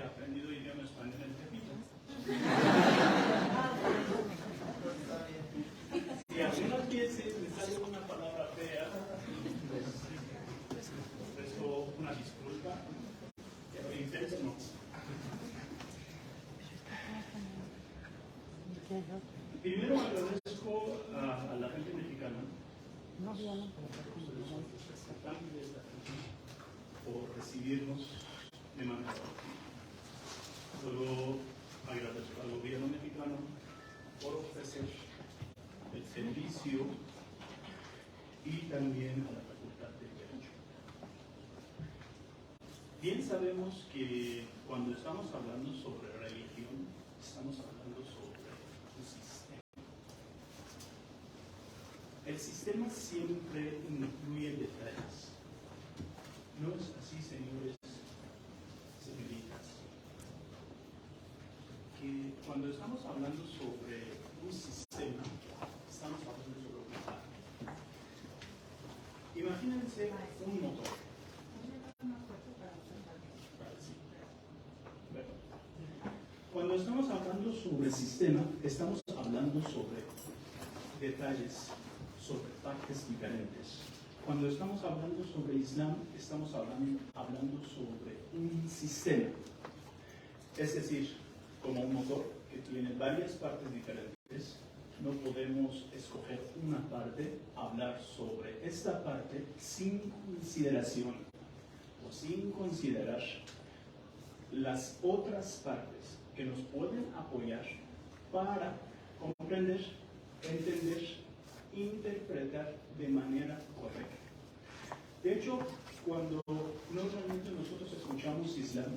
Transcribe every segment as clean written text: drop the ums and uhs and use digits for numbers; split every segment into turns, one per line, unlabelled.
aprendido idioma español en Tepito. Si algunas veces me sale una palabra fea, ofrezco una disculpa, pero intento no. Primero agradezco a la gente mexicana por recibirnos de manera activa. Luego agradezco al gobierno mexicano por ofrecer el servicio y también a la Facultad de Derecho. Bien sabemos que cuando estamos hablando sobre religión, estamos hablando sobre un sistema. El sistema siempre incluye detalles. No es así, señores, señoritas, que cuando estamos hablando sobre un sistema, estamos hablando sobre un motor. Imagínense un motor. Cuando estamos hablando sobre sistema, estamos hablando sobre detalles, sobre partes diferentes. Cuando estamos hablando sobre Islam, estamos hablando sobre un sistema. Es decir, como un motor que tiene varias partes diferentes, no podemos escoger una parte, hablar sobre esta parte sin consideración o sin considerar las otras partes que nos pueden apoyar para comprender, entender, interpretar de manera correcta. De hecho, cuando normalmente nosotros escuchamos Islam,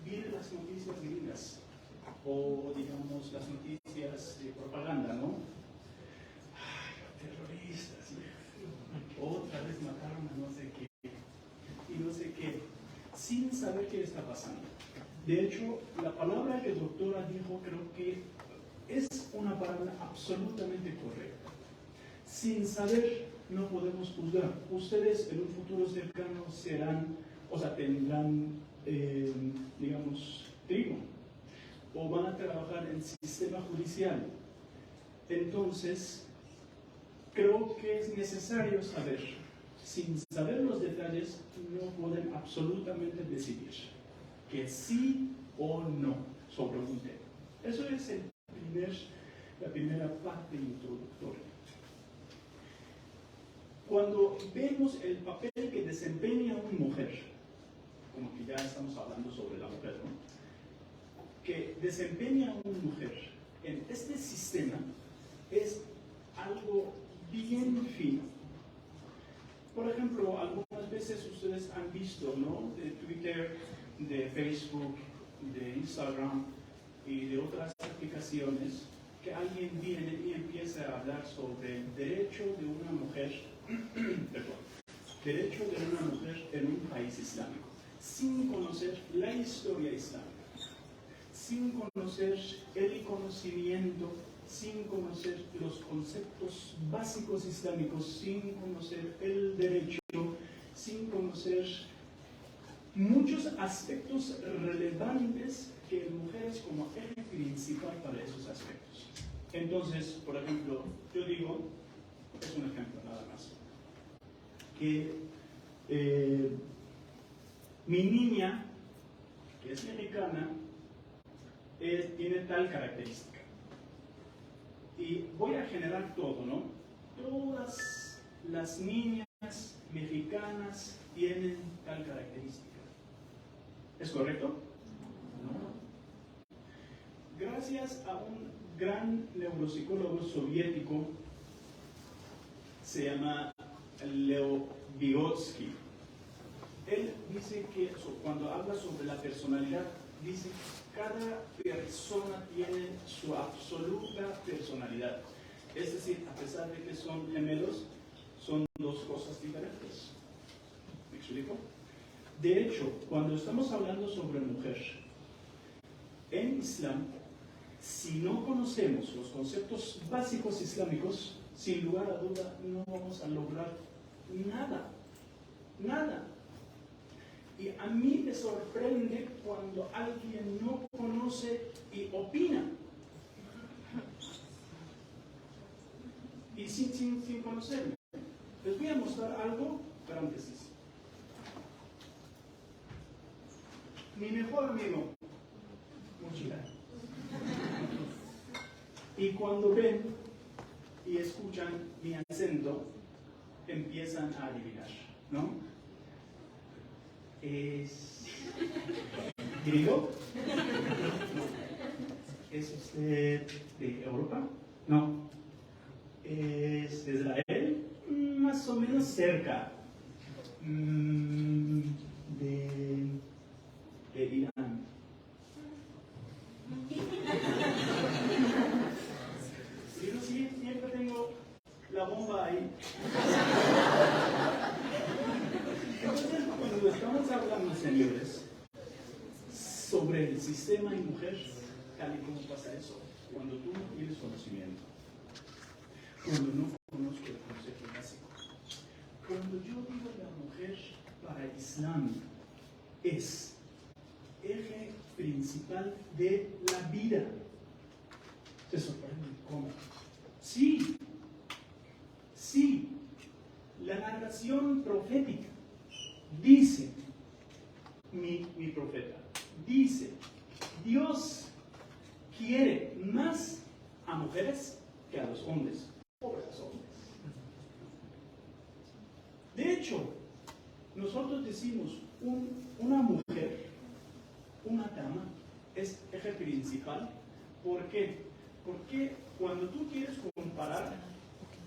vienen las noticias gringas o digamos las noticias de propaganda, ¿no? Ay, los terroristas, otra vez mataron a no sé qué y no sé qué, sin saber qué está pasando. De hecho, la palabra que doctora dijo creo que es una palabra absolutamente correcta. Sin saber, no podemos juzgar. Ustedes en un futuro cercano tendrán, digamos, trigo, o van a trabajar en el sistema judicial. Entonces, creo que es necesario saber. Sin saber los detalles, no pueden absolutamente decidir que sí o no sobre un tema. Eso es la primera parte introductoria. Cuando vemos el papel que desempeña una mujer, como que ya estamos hablando sobre la mujer, ¿no? Que desempeña una mujer en este sistema es algo bien fino. Por ejemplo, algunas veces ustedes han visto, ¿no? De Twitter, de Facebook, de Instagram y de otras aplicaciones, que alguien viene y empieza a hablar sobre el derecho de una mujer, derecho de una mujer en un país islámico, sin conocer la historia islámica, sin conocer el conocimiento, sin conocer los conceptos básicos islámicos, sin conocer el derecho, sin conocer muchos aspectos relevantes que mujeres como eje principal para esos aspectos. Entonces, por ejemplo, yo digo, es un ejemplo nada más, que mi niña, que es mexicana, tiene tal característica. Y voy a generar todo, ¿no? Todas las niñas mexicanas tienen tal característica. ¿Es correcto? No. Gracias a un gran neuropsicólogo soviético, se llama Leo Vygotsky. Él dice que cuando habla sobre la personalidad, dice que cada persona tiene su absoluta personalidad. Es decir, a pesar de que son gemelos, son dos cosas diferentes. ¿Me explico? De hecho, cuando estamos hablando sobre mujer, en Islam, si no conocemos los conceptos básicos islámicos, sin lugar a duda no vamos a lograr nada. Nada. Y a mí me sorprende cuando alguien no conoce y opina. Y sin conocerme. Les voy a mostrar algo, paréntesis. Mi mejor amigo, mochila. Y cuando ven y escuchan mi acento, empiezan a adivinar, ¿no? ¿Es griego? ¿Es usted de Europa? No. ¿Es de Israel? Más o menos cerca. De Irán. Yo sí, siempre tengo la bomba ahí. Entonces, cuando estamos hablando, señores, sobre el sistema y mujer, tal y como pasa eso, cuando tú no tienes conocimiento, cuando no conozco el concepto básico, cuando yo digo la mujer para Islam es eje principal de la vida, se sorprende cómo. Sí, la narración profética dice, mi profeta, dice, Dios quiere más a mujeres que a los hombres. Pobres hombres. De hecho, nosotros decimos, una mujer, una dama, es eje principal. ¿Por qué? Porque cuando tú quieres comparar,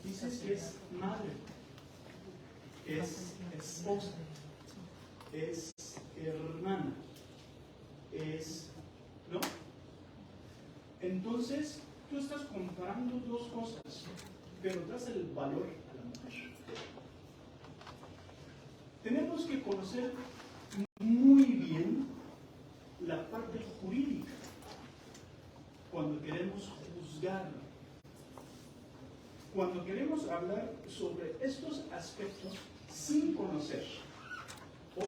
dices que es madre, es esposa, es hermana, ¿no? Entonces, tú estás comparando dos cosas, pero das el valor a la mujer. Tenemos que conocer muy bien la parte jurídica cuando queremos juzgar. Cuando queremos hablar sobre estos aspectos sin conocer,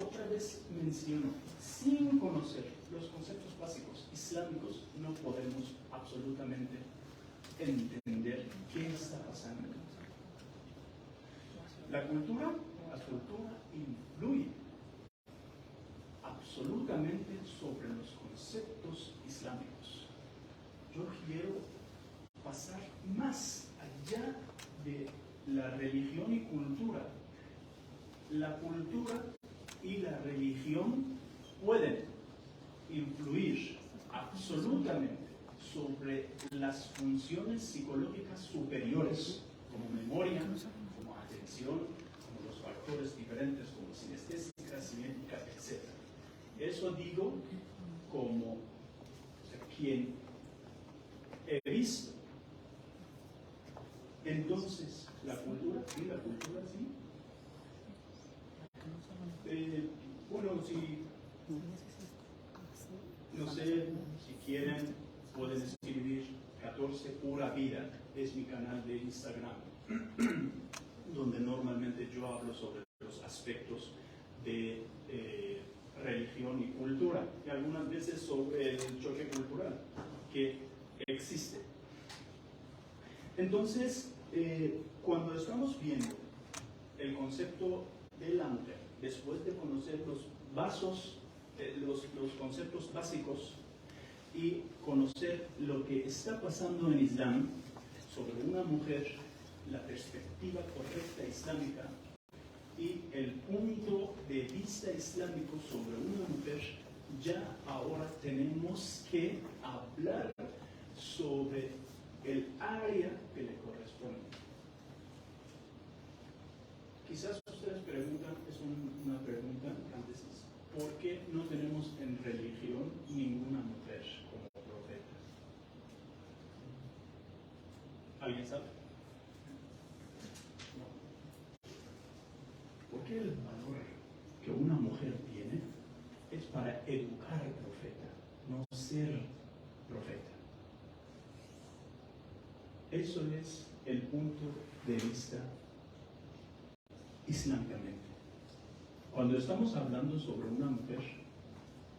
otra vez menciono, sin conocer los conceptos básicos islámicos, no podemos absolutamente entender qué está pasando. La cultura influye absolutamente sobre los conceptos islámicos. Yo quiero pasar más allá de la religión y cultura. La cultura y la religión pueden influir absolutamente sobre las funciones psicológicas superiores, como memoria, como atención, como los factores diferentes, como sinestésica, cinética, etc. Eso digo como quien he visto. Entonces, la cultura sí. Bueno, si no sé, si quieren, pueden escribir 14 Pura Vida, es mi canal de Instagram, donde normalmente yo hablo sobre los aspectos de religión y cultura, y algunas veces sobre el choque cultural que existe. Entonces, cuando estamos viendo el concepto de la mujer, después de conocer los conceptos básicos y conocer lo que está pasando en Islam sobre una mujer, la perspectiva correcta islámica y el punto de vista islámico sobre una mujer, ya ahora tenemos que hablar sobre el área que le corresponde. Quizás ustedes preguntan, es una pregunta antes, ¿por qué no tenemos en religión ninguna mujer como profeta? ¿Alguien sabe? No. Porque el valor que una mujer tiene es para educar al profeta, no ser profeta. Eso es el punto de vista islámicamente. Cuando estamos hablando sobre una mujer,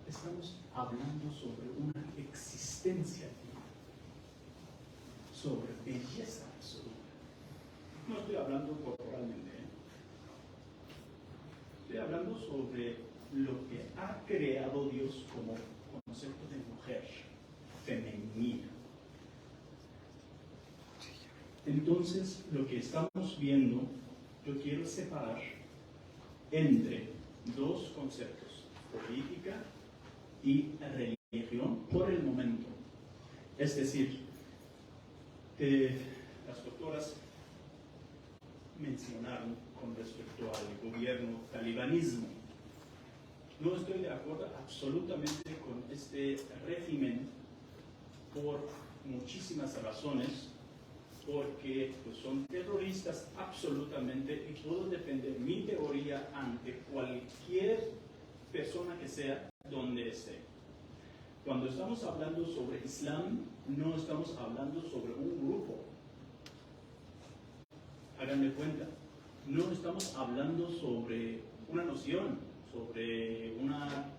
estamos hablando sobre una existencia divina, sobre belleza absoluta. No estoy hablando corporalmente, estoy hablando sobre lo que ha creado Dios como concepto de mujer femenina. Entonces, lo que estamos viendo, yo quiero separar entre dos conceptos, política y religión, por el momento. Es decir, las doctoras mencionaron con respecto al gobierno talibanismo. No estoy de acuerdo absolutamente con este régimen por muchísimas razones, porque pues, son terroristas absolutamente, y puedo defender mi teoría ante cualquier persona que sea donde esté. Cuando estamos hablando sobre Islam, no estamos hablando sobre un grupo. Háganme cuenta, no estamos hablando sobre una noción, sobre una,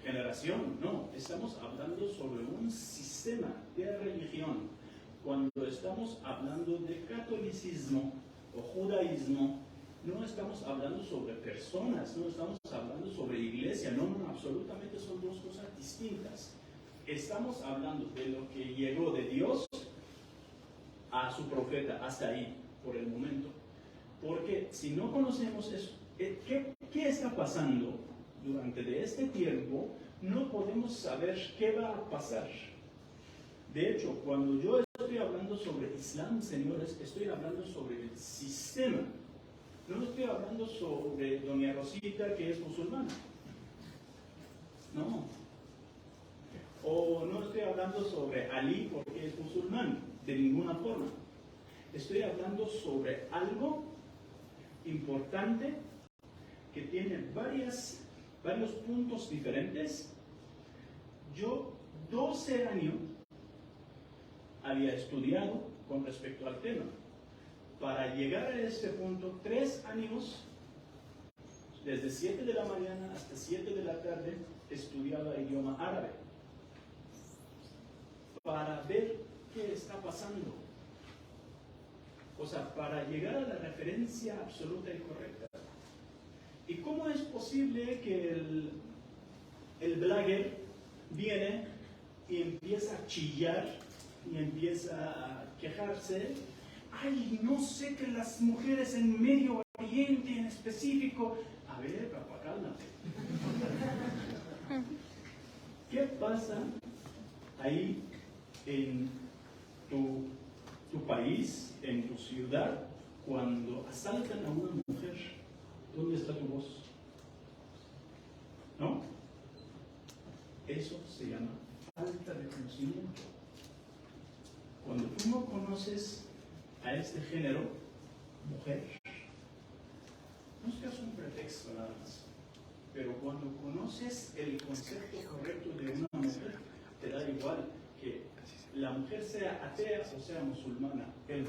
generación, no, estamos hablando sobre un sistema de religión. Cuando estamos hablando de catolicismo o judaísmo, no estamos hablando sobre personas, no estamos hablando sobre iglesia, no, absolutamente son dos cosas distintas. Estamos hablando de lo que llegó de Dios a su profeta, hasta ahí, por el momento. Porque si no conocemos eso, ¿qué está pasando durante este tiempo? No podemos saber qué va a pasar. De hecho, cuando yo estoy hablando sobre Islam, señores, estoy hablando sobre el sistema. No estoy hablando sobre doña Rosita, que es musulmana. No. O no estoy hablando sobre Ali, porque es musulmán, de ninguna forma. Estoy hablando sobre algo importante que tiene varios puntos diferentes. Yo 12 años había estudiado con respecto al tema. Para llegar a este punto, 3 años, desde 7 de la mañana hasta 7 de la tarde, estudiaba idioma árabe para ver qué está pasando. O sea, para llegar a la referencia absoluta y correcta. ¿Y cómo es posible que el blogger viene y empieza a chillar y empieza a quejarse? Ay, no sé que las mujeres en Medio Oriente en específico. A ver, papá, cálmate. ¿Qué pasa ahí en tu país, en tu ciudad, cuando asaltan a una mujer? ¿Dónde está tu voz? ¿No? Eso se llama falta de conocimiento. Cuando tú no conoces a este género, mujer, no es que es un pretexto nada más, pero cuando conoces el concepto correcto de una mujer, te da igual que la mujer sea atea o sea musulmana, el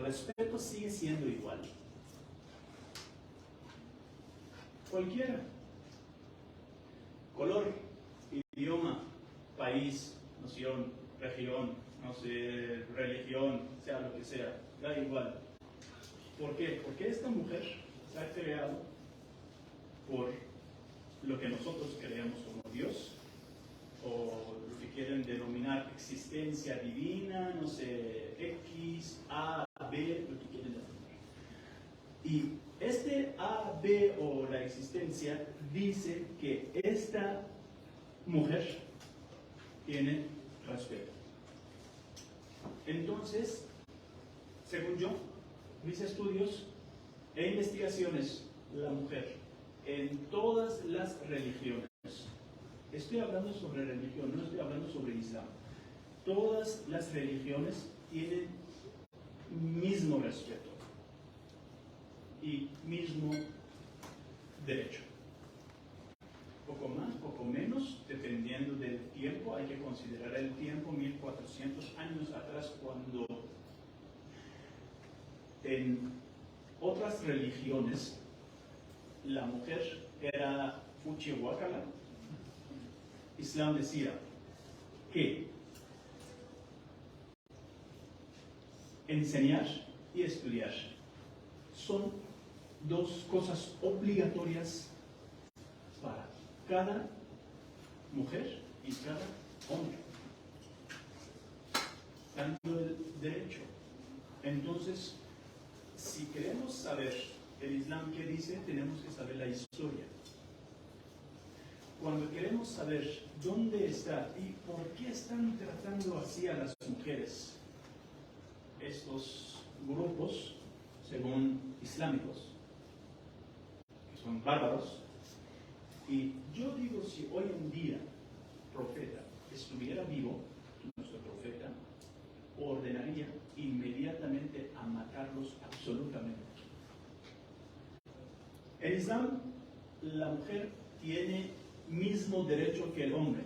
respeto sigue siendo igual. Cualquiera. Color, idioma, país, nación, región, no sé, religión, sea lo que sea, da igual. ¿Por qué? Porque esta mujer se ha creado por lo que nosotros creemos como Dios, o lo que quieren denominar existencia divina, no sé, X, A, B, lo que quieren denominar. Y este A, B o la existencia dice que esta mujer tiene respeto. Entonces, según yo, mis estudios e investigaciones, la mujer en todas las religiones, estoy hablando sobre religión, no estoy hablando sobre Islam, todas las religiones tienen mismo respeto y mismo derecho. Poco más, poco menos, dependiendo del tiempo. Hay que considerar el tiempo, 1400 años atrás, cuando en otras religiones, la mujer era fuchi wakala. Islam decía que enseñar y estudiar son dos cosas obligatorias para cada mujer y cada hombre, dando el derecho. Entonces, si queremos saber el Islam qué dice, tenemos que saber la historia. Cuando queremos saber dónde está y por qué están tratando así a las mujeres, estos grupos, según islámicos, que son bárbaros, y yo digo, si hoy en día profeta estuviera vivo, nuestro profeta ordenaría inmediatamente a matarlos absolutamente. En Islam, la mujer tiene mismo derecho que el hombre.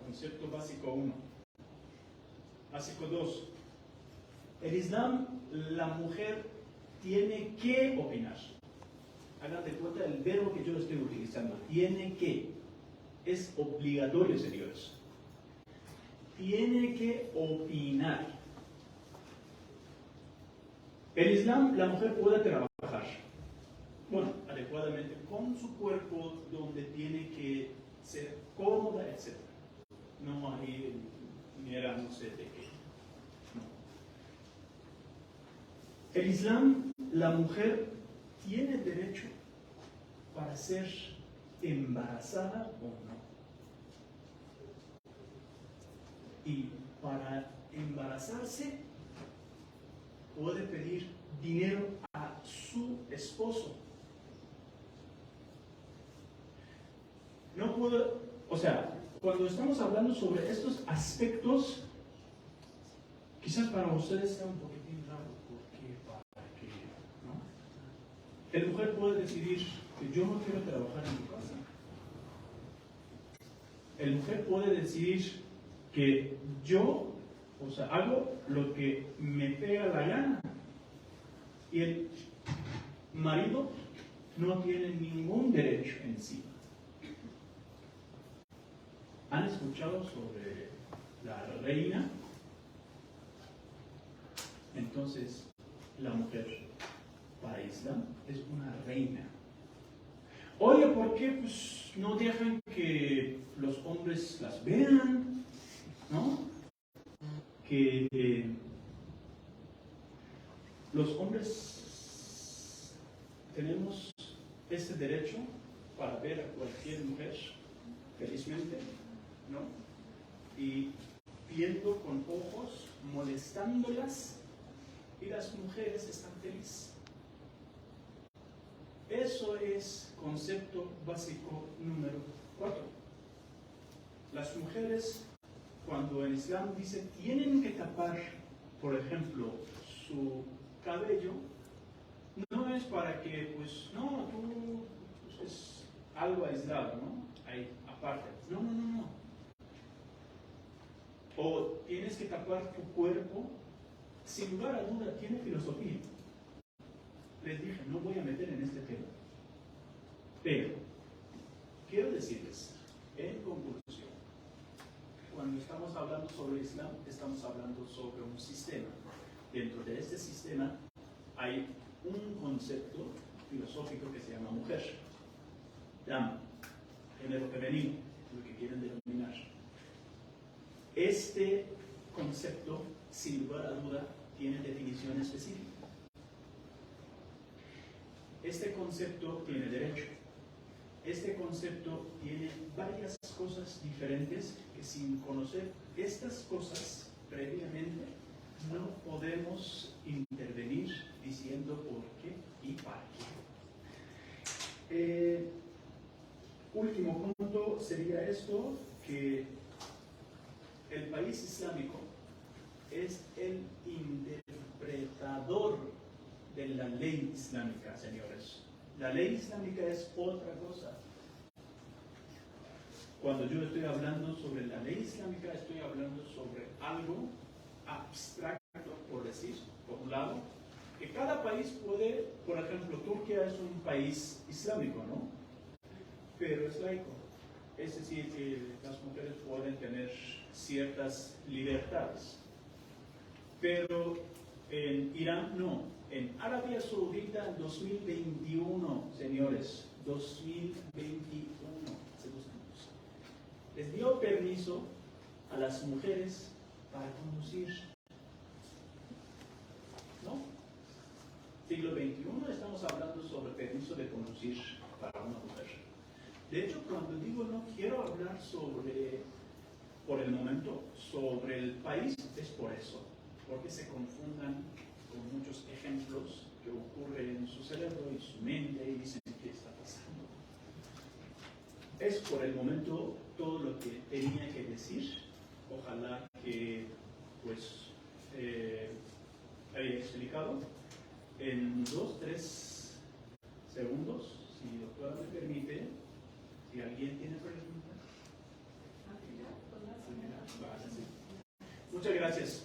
Concepto básico 1. Básico 2. En Islam, la mujer tiene que opinar. Hagan de cuenta el verbo que yo estoy utilizando. Tiene que. Es obligatorio, señores. Tiene que opinar. En Islam, la mujer puede trabajar, bueno, adecuadamente con su cuerpo, donde tiene que ser cómoda, etc. No hay mera, no sé de qué. No. En Islam, la mujer tiene derecho para ser embarazada o no. Y para embarazarse puede pedir dinero a su esposo. No puede, o sea, cuando estamos hablando sobre estos aspectos, quizás para ustedes sea un poquitín raro, porque para qué, ¿no? La mujer puede decidir que yo no quiero trabajar en tu casa. La mujer puede decidir que yo, o sea, hago lo que me pega la gana. Y el marido no tiene ningún derecho en sí. ¿Han escuchado sobre la reina? Entonces, la mujer para Islam es una reina. Oye, ¿por qué pues, no dejan que los hombres las vean? ¿No? Que los hombres tenemos este derecho para ver a cualquier mujer, felizmente, ¿no? Y viendo con ojos, molestándolas, y las mujeres están felices. Eso es concepto básico número 4. Las mujeres, cuando el Islam dice, tienen que tapar, por ejemplo, su cabello, no es para que, pues, no, tú pues, es algo aislado, ¿no? Ahí, aparte. No, no, no, no. O tienes que tapar tu cuerpo, sin lugar a duda, tiene filosofía. Les dije, no voy a meter en este tema. Pero, quiero decirles, en conclusión, cuando estamos hablando sobre Islam, estamos hablando sobre un sistema. Dentro de este sistema hay un concepto filosófico que se llama mujer, dama, género femenino, lo que quieren denominar. Este concepto, sin lugar a duda, tiene definición específica. Este concepto tiene derecho. Este concepto tiene varias cosas diferentes que sin conocer estas cosas previamente no podemos intervenir diciendo por qué y para qué. Último punto sería esto, que el país islámico es el interpretador de la ley islámica, señores. La ley islámica es otra cosa. Cuando yo estoy hablando sobre la ley islámica, estoy hablando sobre algo abstracto, por decir, por un lado, que cada país puede, por ejemplo, Turquía es un país islámico, ¿no? Pero es laico. Es decir, que las mujeres pueden tener ciertas libertades. Pero en Irán no. En Arabia Saudita en 2021, señores, 2021, hace 2 años, les dio permiso a las mujeres para conducir. ¿No? Siglo XXI estamos hablando sobre permiso de conducir para una mujer. De hecho, cuando digo no quiero hablar sobre, por el momento, sobre el país, es por eso, porque se confundan con muchos ejemplos que ocurren en su cerebro y su mente y dicen qué está pasando. Es por el momento todo lo que tenía que decir. Ojalá que pues haya explicado en 2, 3 segundos, si doctora me permite, si alguien tiene preguntas. Muchas gracias.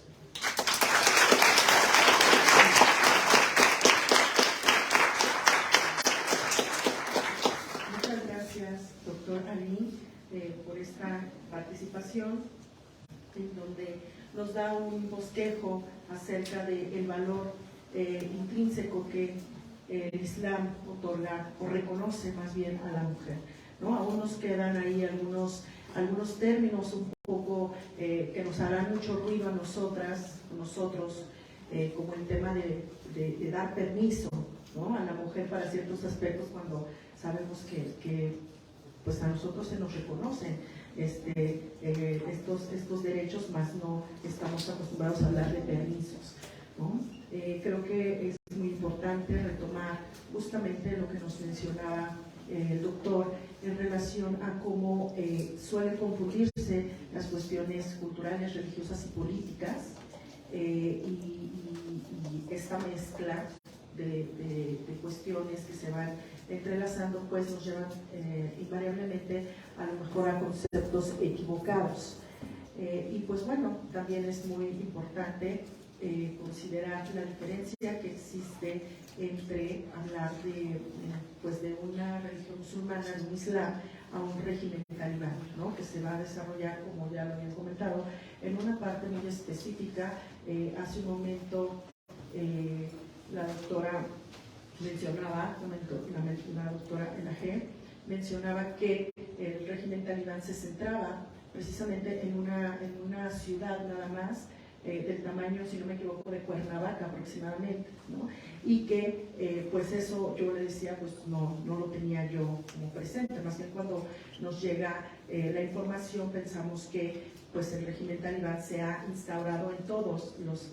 Muchas gracias, doctor Ali, por esta participación, en donde nos da un bosquejo acerca del valor intrínseco que el Islam otorga o reconoce más bien a la mujer, ¿no? Aún nos quedan ahí algunos términos un poco que nos harán mucho ruido a nosotros, como el tema de dar permiso, ¿no?, a la mujer para ciertos aspectos, cuando sabemos que pues a nosotros se nos reconocen estos derechos, más no estamos acostumbrados a hablar de permisos, ¿no? Creo que es muy importante retomar justamente lo que nos mencionaba el doctor en relación a cómo suelen confundirse las cuestiones culturales, religiosas y políticas, y esta mezcla de cuestiones que se van entrelazando, pues nos llevan invariablemente a lo mejor a conceptos equivocados. Y pues bueno, también es muy importante considerar la diferencia que existe entre hablar de una religión musulmana, de un islam, a un régimen talibán, ¿no?, que se va a desarrollar, como ya lo habían comentado, en una parte muy específica. Hace un momento la doctora mencionaba, la doctora Elahé mencionaba que el régimen talibán se centraba precisamente en una ciudad nada más, del tamaño, si no me equivoco, de Cuernavaca aproximadamente, ¿no? Y que pues eso, yo le decía, pues no lo tenía yo como presente, más bien cuando nos llega la información pensamos que pues el régimen talibán se ha instaurado en todos los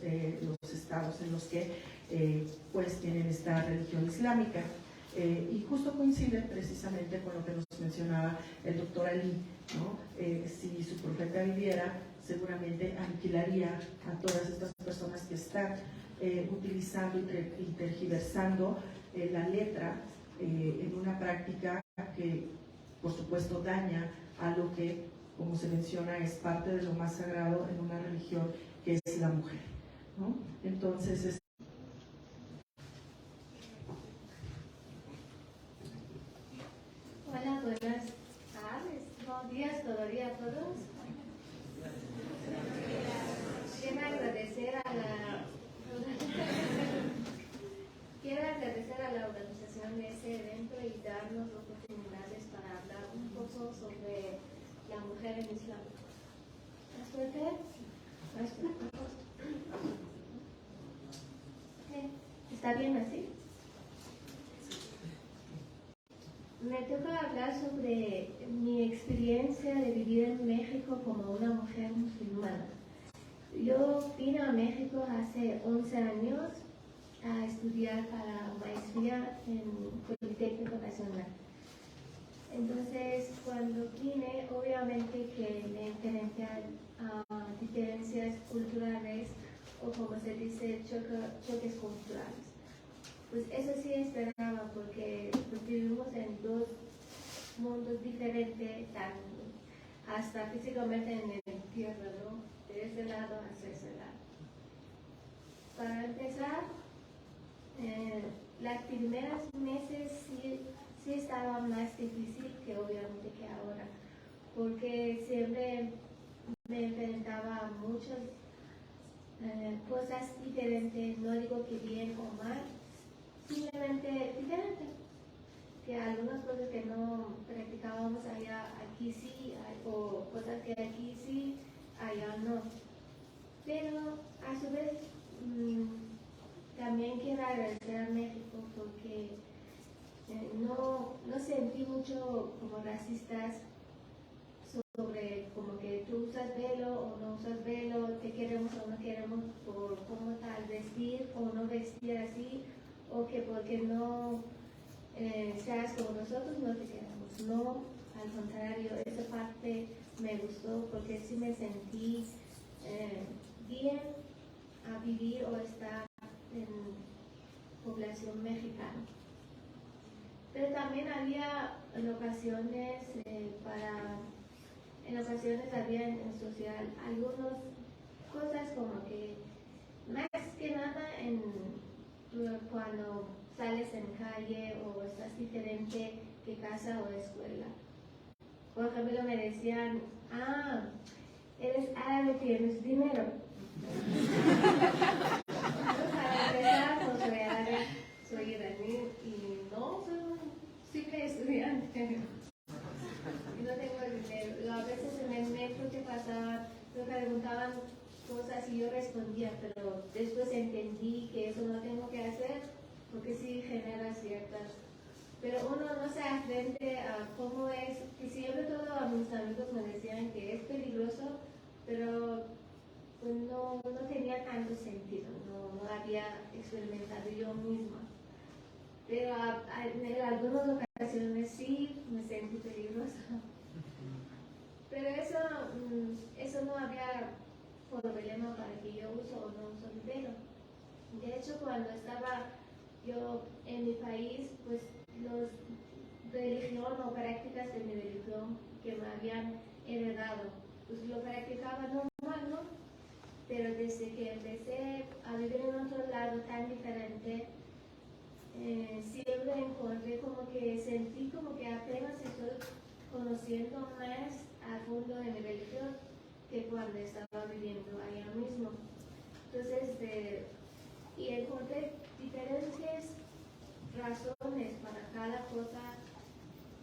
estados en los que pues tienen esta religión islámica, y justo coincide precisamente con lo que nos mencionaba el doctor Ali, ¿no? Si su profeta viviera, seguramente aniquilaría a todas estas personas que están utilizando y tergiversando la letra en una práctica que por supuesto daña a lo que, como se menciona, es parte de lo más sagrado en una religión, que es la mujer, ¿no? Entonces
Hola, buenas tardes, buenos días todavía a todos. Quiero agradecer a la organización de este evento y darnos oportunidades para hablar un poco sobre la mujer en Islam. ¿Está bien así? Me toca hablar sobre mi experiencia de vivir en México como una mujer musulmana. Yo vine a México hace 11 años a estudiar para maestría en Politécnico Nacional. Entonces, cuando vine, obviamente que me enfrenté a diferencias culturales, o como se dice, choques culturales. Pues eso sí esperaba, porque vivimos en dos mundos diferentes, hasta físicamente en el tierra, ¿no? De ese lado hacia ese lado. Para empezar, Las primeras meses sí estaba más difícil que obviamente que ahora, porque siempre me enfrentaba a muchas cosas diferentes, no digo que bien o mal, simplemente diferente, que algunas cosas que no practicábamos allá, aquí sí, o cosas que aquí sí, allá no. Pero a su vez también quiero agradecer a México porque no sentí mucho como racistas sobre como que tú usas velo o no usas velo, te queremos o no queremos por cómo tal vestir o no vestir así, o que porque no seas como nosotros no te queremos. No, al contrario, esa parte me gustó porque sí me sentí bien a vivir o estar en población mexicana. Pero también había en ocasiones había en social algunas cosas como que más que nada cuando sales en calle o estás diferente que casa o escuela. Por ejemplo, me decían, eres árabe, tienes dinero. Para empezar, no soy árabe, soy iraní y no soy un simple estudiante. Y no tengo dinero. A veces en el metro que pasaba me preguntaban cosas y yo respondía, pero después entendí que eso no tengo que hacer porque sí genera ciertas. Pero uno no se frente a cómo es, y siempre todos mis amigos me decían que es peligroso, pero pues no tenía tanto sentido, no había experimentado yo misma. Pero en algunas ocasiones sí me sentí peligrosa. Pero eso no había problema para que yo uso o no uso mi velo. De hecho, cuando estaba yo en mi país, pues los religión o prácticas de mi religión que me habían heredado, pues lo practicaba normal, ¿no? Pero desde que empecé a vivir en otro lado tan diferente, siempre encontré como que sentí como que apenas estoy conociendo más a fondo de mi religión que cuando estaba viviendo allá mismo. Entonces, y encontré diferentes razones para cada cosa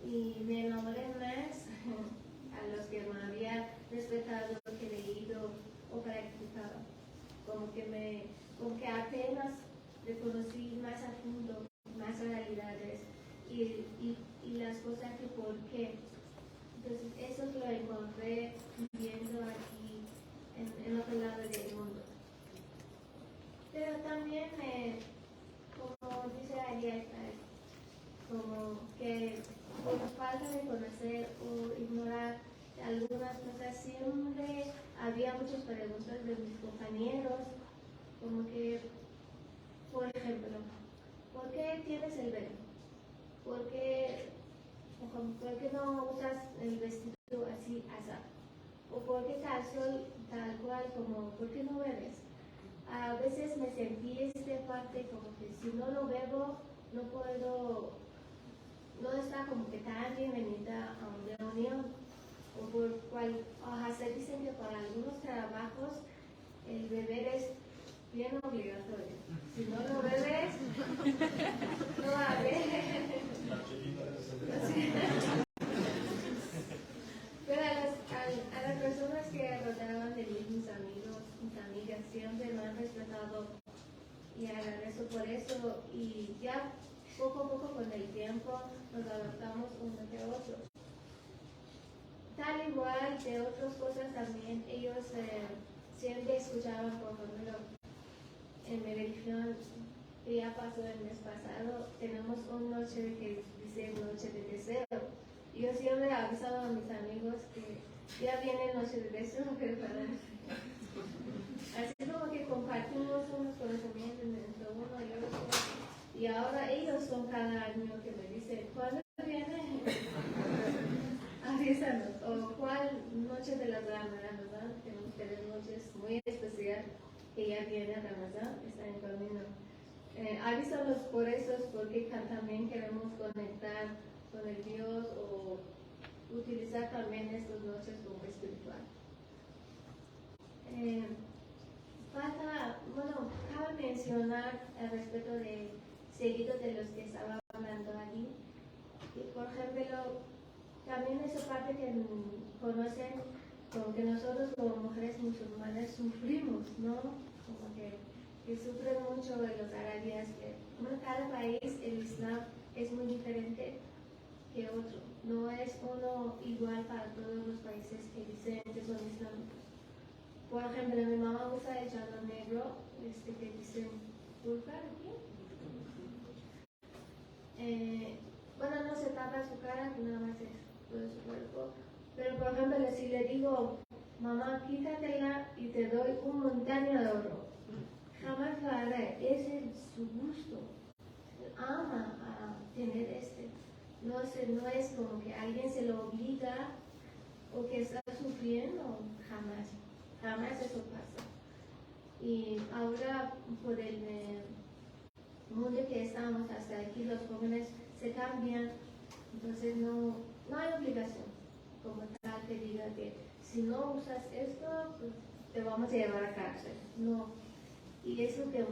y me enamoré más a los que me había respetado, que he leído o practicado. Como que apenas reconocí más a fondo, más realidades y las cosas que por qué. Entonces eso lo encontré viviendo aquí en otro lado del mundo. Pero también, como dice Arieta, como que por falta de conocer o ignorar algunas cosas, siempre había muchas preguntas de mis compañeros, como que, por ejemplo, ¿por qué tienes el velo? ¿Por qué no usas el vestido así, así? ¿O por qué tal cual, como, ¿por qué no bebes? A veces me sentí parte como que si no lo bebo, no puedo, no está como que tan bienvenida a una reunión. O por cual, se dicen que para algunos trabajos el beber es bien obligatorio. Si no lo bebes, no va a haber. Pero a las personas que rodeaban de mí, mis amigos, mis amigas, siempre me han respetado y agradezco por eso. Y ya poco a poco con el tiempo nos adaptamos uno de otros. Tal igual de otras cosas también, ellos siempre escuchaban, por ejemplo, en mi religión, que ya pasó el mes pasado, tenemos una noche que dice noche de deseo. Y yo siempre avisaba a mis amigos que ya viene noche de deseo, prepárense. Así como que compartimos unos conocimientos entre uno y otro. Y ahora ellos son cada año que me dicen, ¿cuándo viene? Avísanos. O cuál noche de la Ramadán. Tenemos 3 noches muy especiales que ya viene Ramadán, está en camino. avísanos por eso, porque también queremos conectar con el Dios o utilizar también estas noches como espiritual. Cabe mencionar al respecto de seguido de los que estaba hablando allí, y por ejemplo, también esa parte que conocen, como que nosotros como mujeres musulmanas sufrimos, ¿no? Como que sufren mucho de los árabes, que cada país el Islam es muy diferente que otro, no es uno igual para todos los países que dicen que son islámicos. Por ejemplo, mi mamá usa el chador negro, que dicen burka aquí. No se tapa su cara, nada más es todo su cuerpo. Pero por ejemplo, si le digo, mamá, quítatela y te doy un montaña de oro, jamás lo hará, ese es su gusto. Ama a tener no es como que alguien se lo obliga o que está sufriendo, jamás eso pasa. Y ahora por el mundo que estamos, hasta aquí los jóvenes se cambian, entonces no hay obligación como tal que diga que si no usas esto, pues te vamos a llevar a cárcel. No. Y eso que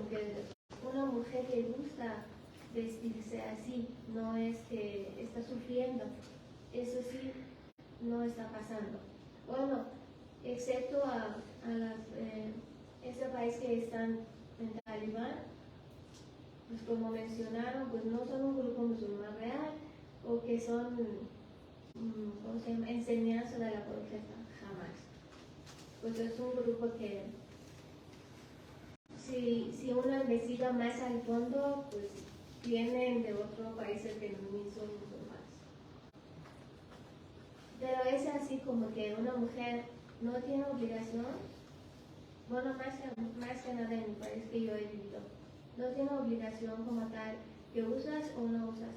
una mujer que gusta vestirse así, no es que está sufriendo, eso sí no está pasando. Bueno, excepto a ese país que están en Talibán, pues como mencionaron, pues no son un grupo musulmán real o que son ¿cómo se llama? Enseñanza de la profeta, jamás. Pues es un grupo que si uno investiga más al fondo, pues vienen de otros países que no son musulmanes. Pero es así como que una mujer no tiene obligación, bueno, más que nada en el país que yo he vivido, no tiene obligación como tal que usas o no usas,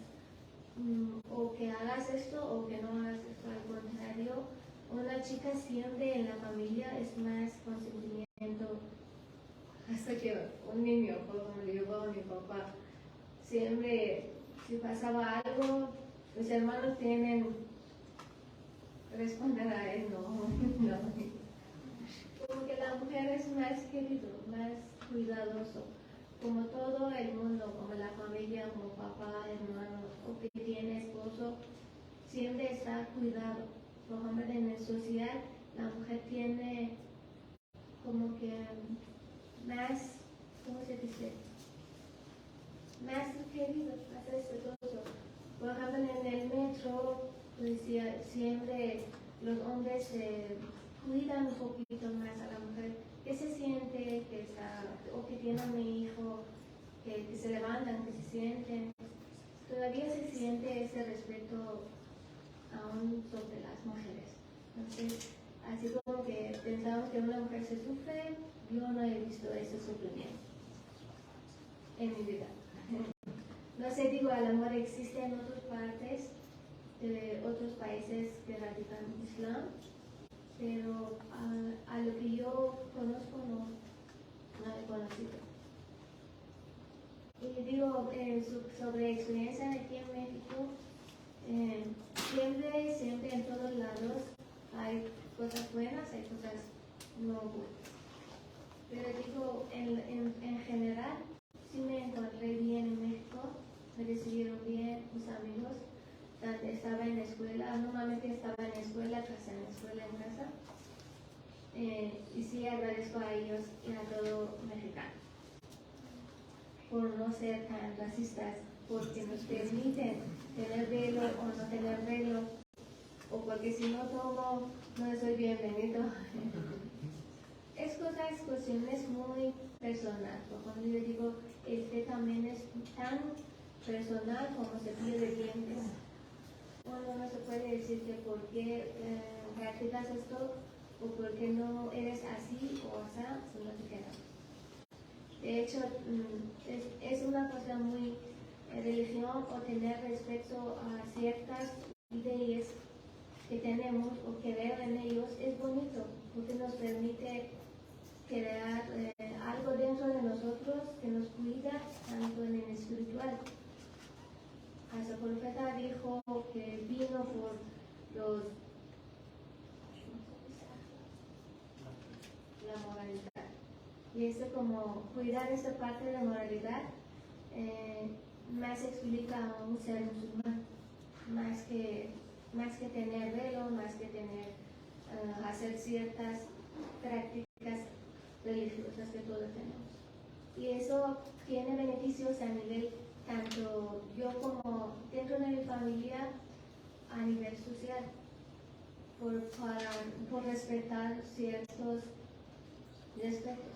o que hagas esto o que no hagas esto. Al contrario, una chica siempre en la familia es más consentimiento, hasta que un niño, como le llevó a mi papá, siempre si pasaba algo, los hermanos tienen responder a él, no. Como que la mujer es más querido, más cuidadoso, como todo el mundo, como la familia, como papá, hermano, o que tiene esposo, siempre está cuidado. Por ejemplo, en el social, la mujer tiene como que más, ¿cómo se dice? Más querido, más respetuoso. Por ejemplo, en el metro, pues siempre los hombres cuidan un poquito más a la mujer, que se siente, que está, o que tiene un hijo, que se levantan, que se sienten. Todavía se siente ese respeto aún sobre las mujeres. Entonces, así como que pensamos que una mujer se sufre, yo no he visto ese sufrimiento en mi vida. No sé, digo, el amor existe en otras partes de otros países que radican Islam, pero a lo que yo conozco no he conocido. Y digo, sobre experiencia aquí en México, siempre en todos lados hay cosas buenas, hay cosas no buenas. Pero digo, en general, sí me encontré bien en México, me recibieron bien mis amigos, estaba en la escuela, normalmente estaba en la escuela, en la escuela, en casa, y sí agradezco a ellos y a todo mexicano por no ser tan racistas, porque nos permiten tener velo o no tener velo, o porque si no tomo, no soy bienvenido. Es cuestiones muy personales. Cuando yo digo, también es tan personal como cepillo de dientes. Uno no se puede decir que por qué practicas esto o por qué no eres así o así, si no te queda. De hecho, es una cosa muy religión o tener respeto a ciertas ideas que tenemos o que veo en ellos es bonito porque nos permite crear algo dentro de nosotros que nos cuida tanto en el espiritual. El profeta dijo que vino por la moralidad. Y eso, como cuidar esa parte de la moralidad, más explica a un ser musulmán, más que tener velo, más que tener hacer ciertas prácticas religiosas que todos tenemos. Y eso tiene beneficios a nivel, tanto yo como dentro de mi familia, a nivel social, por respetar ciertos respetos.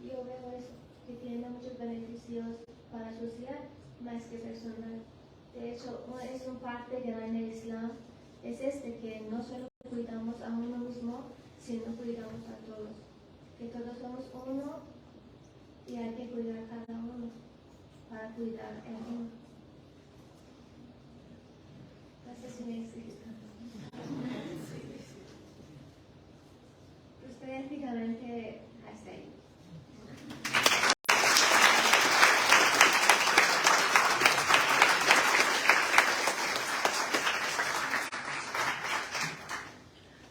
Yo veo eso, que tiene muchos beneficios para la sociedad más que personal. De hecho, es un parte grande del Islam, es que no solo cuidamos a uno mismo, sino cuidamos a todos. Que todos somos uno y hay que cuidar a cada uno para cuidar a uno. No sé si me explico. Pues prácticamente hasta ahí.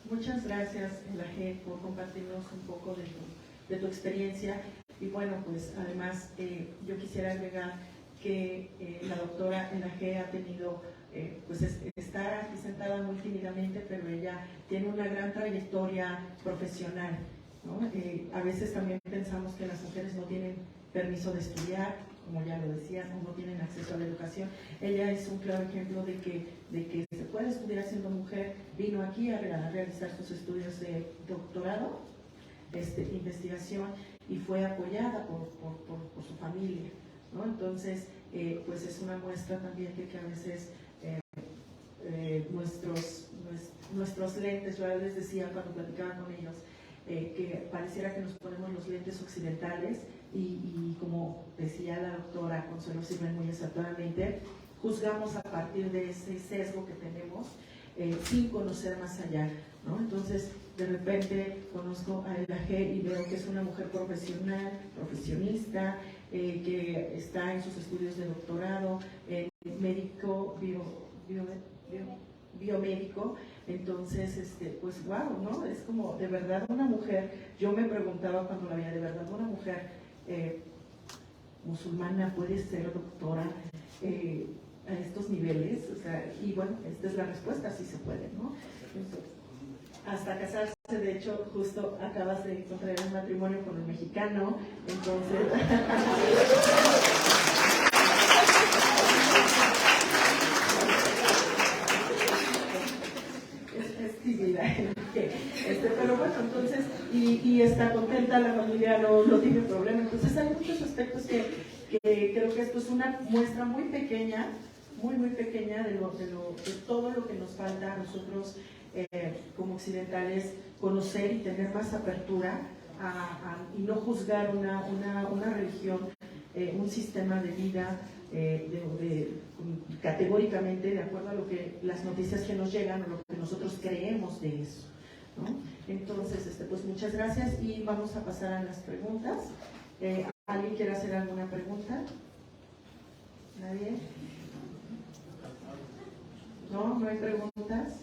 Muchas gracias, Elaheh, por compartirnos un poco de tu experiencia. Y bueno, pues además yo quisiera agregar que la doctora Elaheh ha tenido, pues está aquí sentada muy tímidamente, pero ella tiene una gran trayectoria profesional, ¿no? A veces también pensamos que las mujeres no tienen permiso de estudiar, como ya lo decían, o no tienen acceso a la educación. Ella es un claro ejemplo de que se puede estudiar siendo mujer. Vino aquí a realizar sus estudios de doctorado, investigación, y fue apoyada por su familia, ¿no? Entonces, pues es una muestra también de que a veces nuestros lentes, yo les decía cuando platicaba con ellos, que pareciera que nos ponemos los lentes occidentales y como decía la doctora Consuelo Sirven muy acertadamente, juzgamos a partir de ese sesgo que tenemos sin conocer más allá, ¿no? Entonces, de repente conozco a Elaheh y veo que es una mujer profesional, profesionista, que está en sus estudios de doctorado, médico, biomédico. Entonces, pues wow, ¿no? Es como de verdad una mujer. Yo me preguntaba cuando la veía, de verdad una mujer musulmana puede ser doctora a estos niveles, o sea, y bueno, esta es la respuesta, sí se puede, ¿no? Entonces, hasta casarse, de hecho, justo acabas de contraer un matrimonio con un mexicano, entonces... pero bueno, entonces, y está contenta, la familia no tiene problema. Entonces hay muchos aspectos que creo que esto es una muestra muy pequeña, muy pequeña de todo lo que nos falta a nosotros como occidentales, conocer y tener más apertura y no juzgar una religión, un sistema de vida categóricamente de acuerdo a lo que las noticias que nos llegan o lo que nosotros creemos de eso, ¿no? Entonces, pues muchas gracias y vamos a pasar a las preguntas. ¿Alguien quiere hacer alguna pregunta? ¿Nadie? ¿No hay preguntas?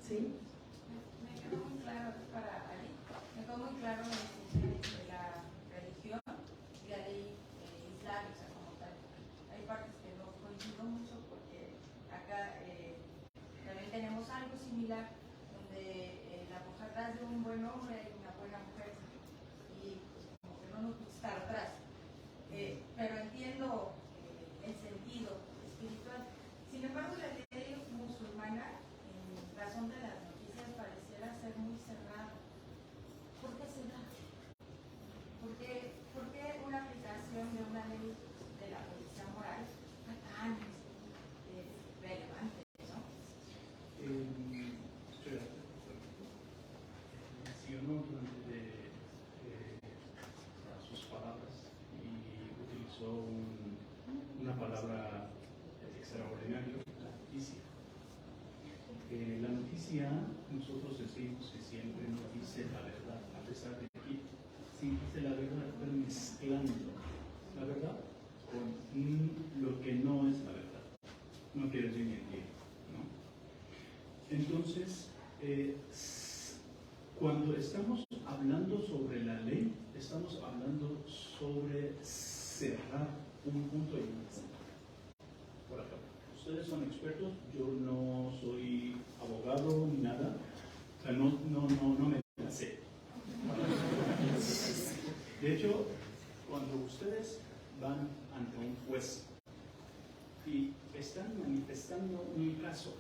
¿Sí?
Me quedó muy claro para Ali, me quedó muy claro la distinción entre la religión y la ley islámica como tal. Hay partes que no coincido mucho porque acá también tenemos algo similar donde la mujer atrás de un buen hombre hay una buena mujer y pues, como que no nos gusta estar atrás. Pero entiendo el sentido espiritual. Sin embargo, la ley musulmana, en razón de las noticias, pareciera ser muy cerrada. ¿Por qué cerrada? ¿Por qué una aplicación de una ley de la policía moral fue tan relevante, ¿no?
Mencionó durante sus palabras y utilizó una palabra extraordinaria, la noticia. La noticia, nosotros decimos que siempre nos dice la verdad, a pesar de que sí dice la verdad, pero mezclando la verdad con lo que no es la verdad. No quiere decir mentir, ¿no? Entonces, cuando estamos hablando sobre la ley, estamos hablando sobre cerrar un punto y un punto. Por ejemplo, ustedes son expertos, yo no soy abogado ni nada, o sea, no me la sé. De hecho, cuando ustedes van ante un juez y están manifestando un caso,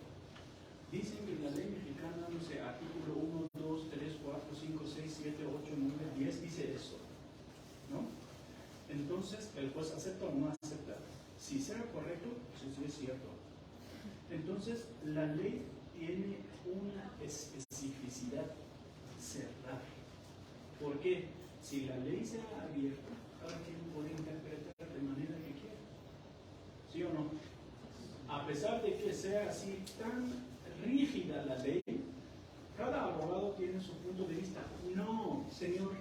dicen que la ley mexicana, no sé, artículo 1, 2, 3, 4, 5, 6, 7, 8, 9, 10, dice esto, ¿no? Entonces, el juez acepta o no acepta. Si será correcto, sí es cierto. Entonces, la ley tiene una especificidad cerrada. ¿Por qué? Si la ley será abierta, cada quien puede interpretar de manera que quiera. ¿Sí o no? A pesar de que sea así tan rígida la ley, cada abogado tiene su punto de vista. No, señor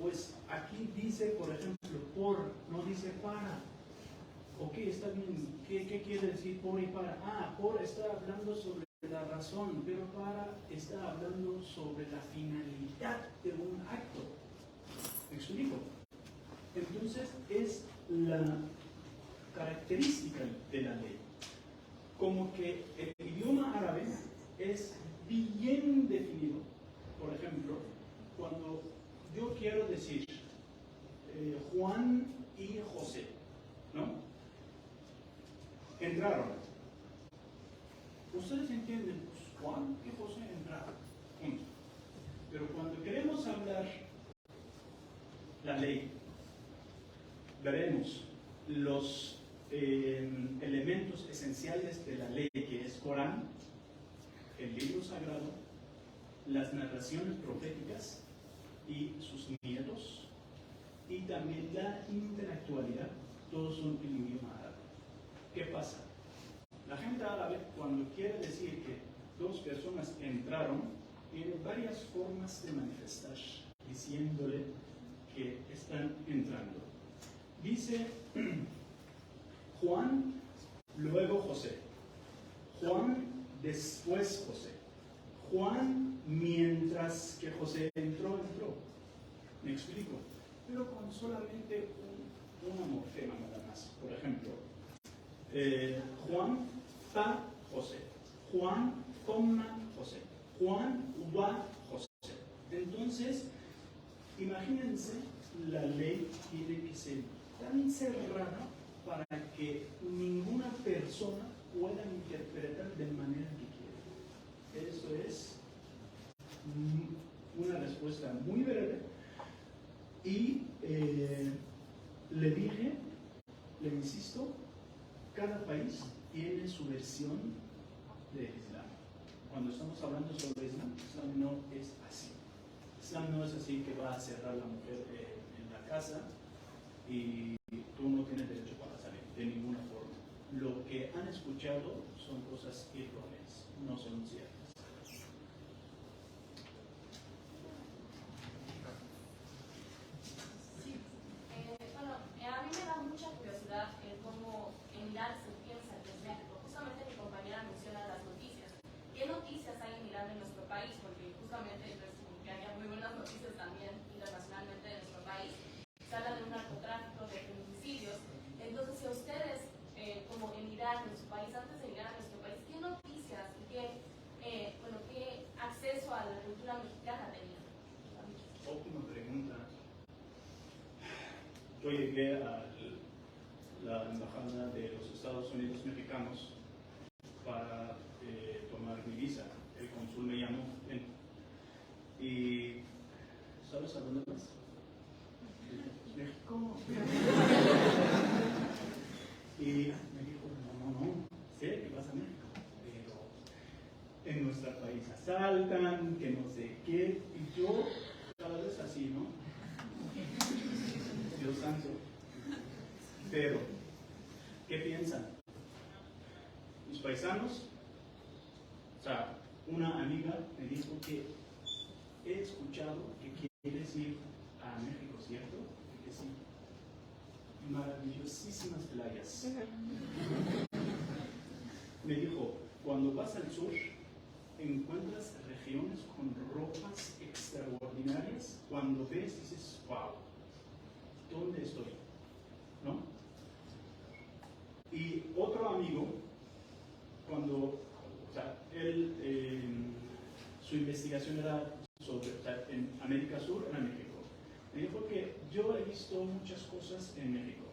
pues aquí dice, por ejemplo, por, no dice para. Ok, está bien. ¿Qué quiere decir por y para? Ah, por está hablando sobre la razón, pero para está hablando sobre la finalidad de un acto. ¿Me explico? Entonces, es la característica de la ley. Como que el idioma árabe es bien definido. Por ejemplo, cuando yo quiero decir Juan y José, ¿no? Entraron. Ustedes entienden, pues Juan y José entraron. Punto. Pero cuando queremos hablar la ley, veremos los elementos esenciales de la ley, que es Corán, el libro sagrado, las narraciones proféticas y sus nietos, y también la intelectualidad, todos son en idioma árabe. ¿Qué pasa? La gente árabe, cuando quiere decir que dos personas entraron, tiene varias formas de manifestar, diciéndole que están entrando. Dice Juan, luego José. Juan, después José. Juan, mientras que José entró. ¿Me explico? Pero con solamente una morfema nada más. Por ejemplo, Juan, pa, José. Juan, coma, José. Juan, wa, José. Entonces, imagínense, la ley tiene que ser tan cerrada para que ninguna persona pueda interpretar de manera que quiera. Eso es una respuesta muy breve. Y le insisto, cada país tiene su versión del Islam. Cuando estamos hablando sobre Islam no es así. Islam no es así que va a cerrar la mujer en la casa y tú no tienes derecho para salir, de ninguna forma. Lo que han escuchado son cosas erróneas, no son ciertas.
A mí me da mucha curiosidad cómo en Irán se piensa que es México. Justamente mi compañera menciona las noticias. ¿Qué noticias hay en Irán en nuestro país? Porque justamente que haya muy buenas noticias también internacionalmente de nuestro país. Se habla de un narcotráfico, de feminicidios. Entonces, si ustedes, como en Irán, en su país, antes de llegar a nuestro país, ¿qué noticias y qué acceso a la cultura mexicana tenían?
Óptima pregunta. Yo llegué a la embajada de los Estados Unidos mexicanos para tomar mi visa. El cónsul me llamó y ¿sabes a dónde vas? México. Y me dijo, no, sé que vas a México, pero en nuestro país asaltan, que no sé qué, y yo cada vez así, ¿no? Dios santo. Pero, ¿qué piensan? Mis paisanos, o sea, una amiga me dijo que he escuchado que quieres ir a México, ¿cierto? Que sí. Maravillosísimas playas. Me dijo, cuando vas al sur, encuentras regiones con ropas extraordinarias. Cuando ves, dices, wow, ¿dónde estoy? ¿No? Y otro amigo, cuando, o sea, él, su investigación era sobre, o sea, en América Sur, en México. Me dijo que yo he visto muchas cosas en México,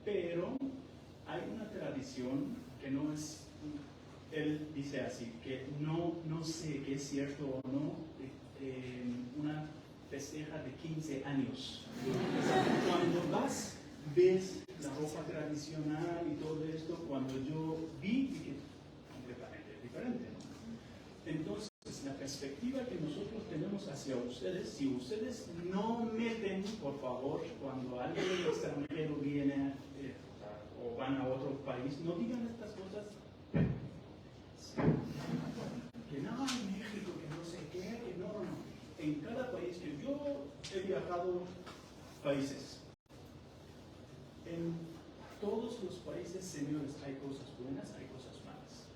pero hay una tradición que no es, él dice así, que no sé qué es cierto o no, una festeja de 15 años. Cuando vas, ves la ropa tradicional y todo esto, cuando yo vi que completamente diferente, ¿no? Entonces, la perspectiva que nosotros tenemos hacia ustedes, si ustedes no meten, por favor, cuando alguien extranjero viene o van a otro país, no digan estas cosas. Que no, en México, que no sé qué, que no. En cada país que yo he viajado, países, en todos los países, señores, hay cosas buenas, hay cosas malas.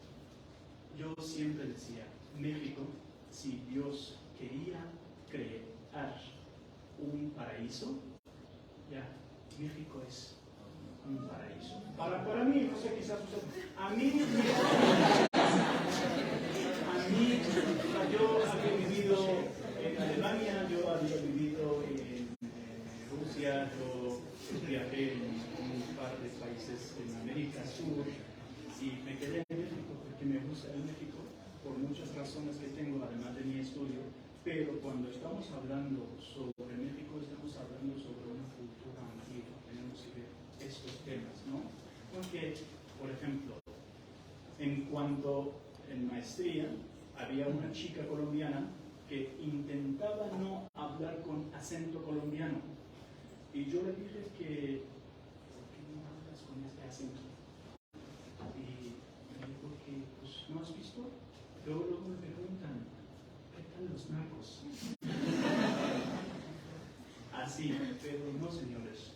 Yo siempre decía, México, si Dios quería crear un paraíso, ya, México es un paraíso. Para mí, no sé, quizás a mí, yo había vivido en Alemania, yo había vivido en Rusia, yo viajé en un par de países en América Sur y me quedé en México porque me gusta el México por muchas razones que tengo, además de mi estudio, pero cuando estamos hablando sobre México, estamos hablando sobre una cultura antigua, tenemos que ver estos temas, ¿no? Porque, por ejemplo, en cuanto en maestría, había una chica colombiana que intentaba no hablar con acento colombiano. Y yo le dije que, ¿por qué no hablas con este acento? Y me dijo que, pues, ¿no has visto? Luego me preguntan, ¿qué tal los narcos? Así, pero no, señores.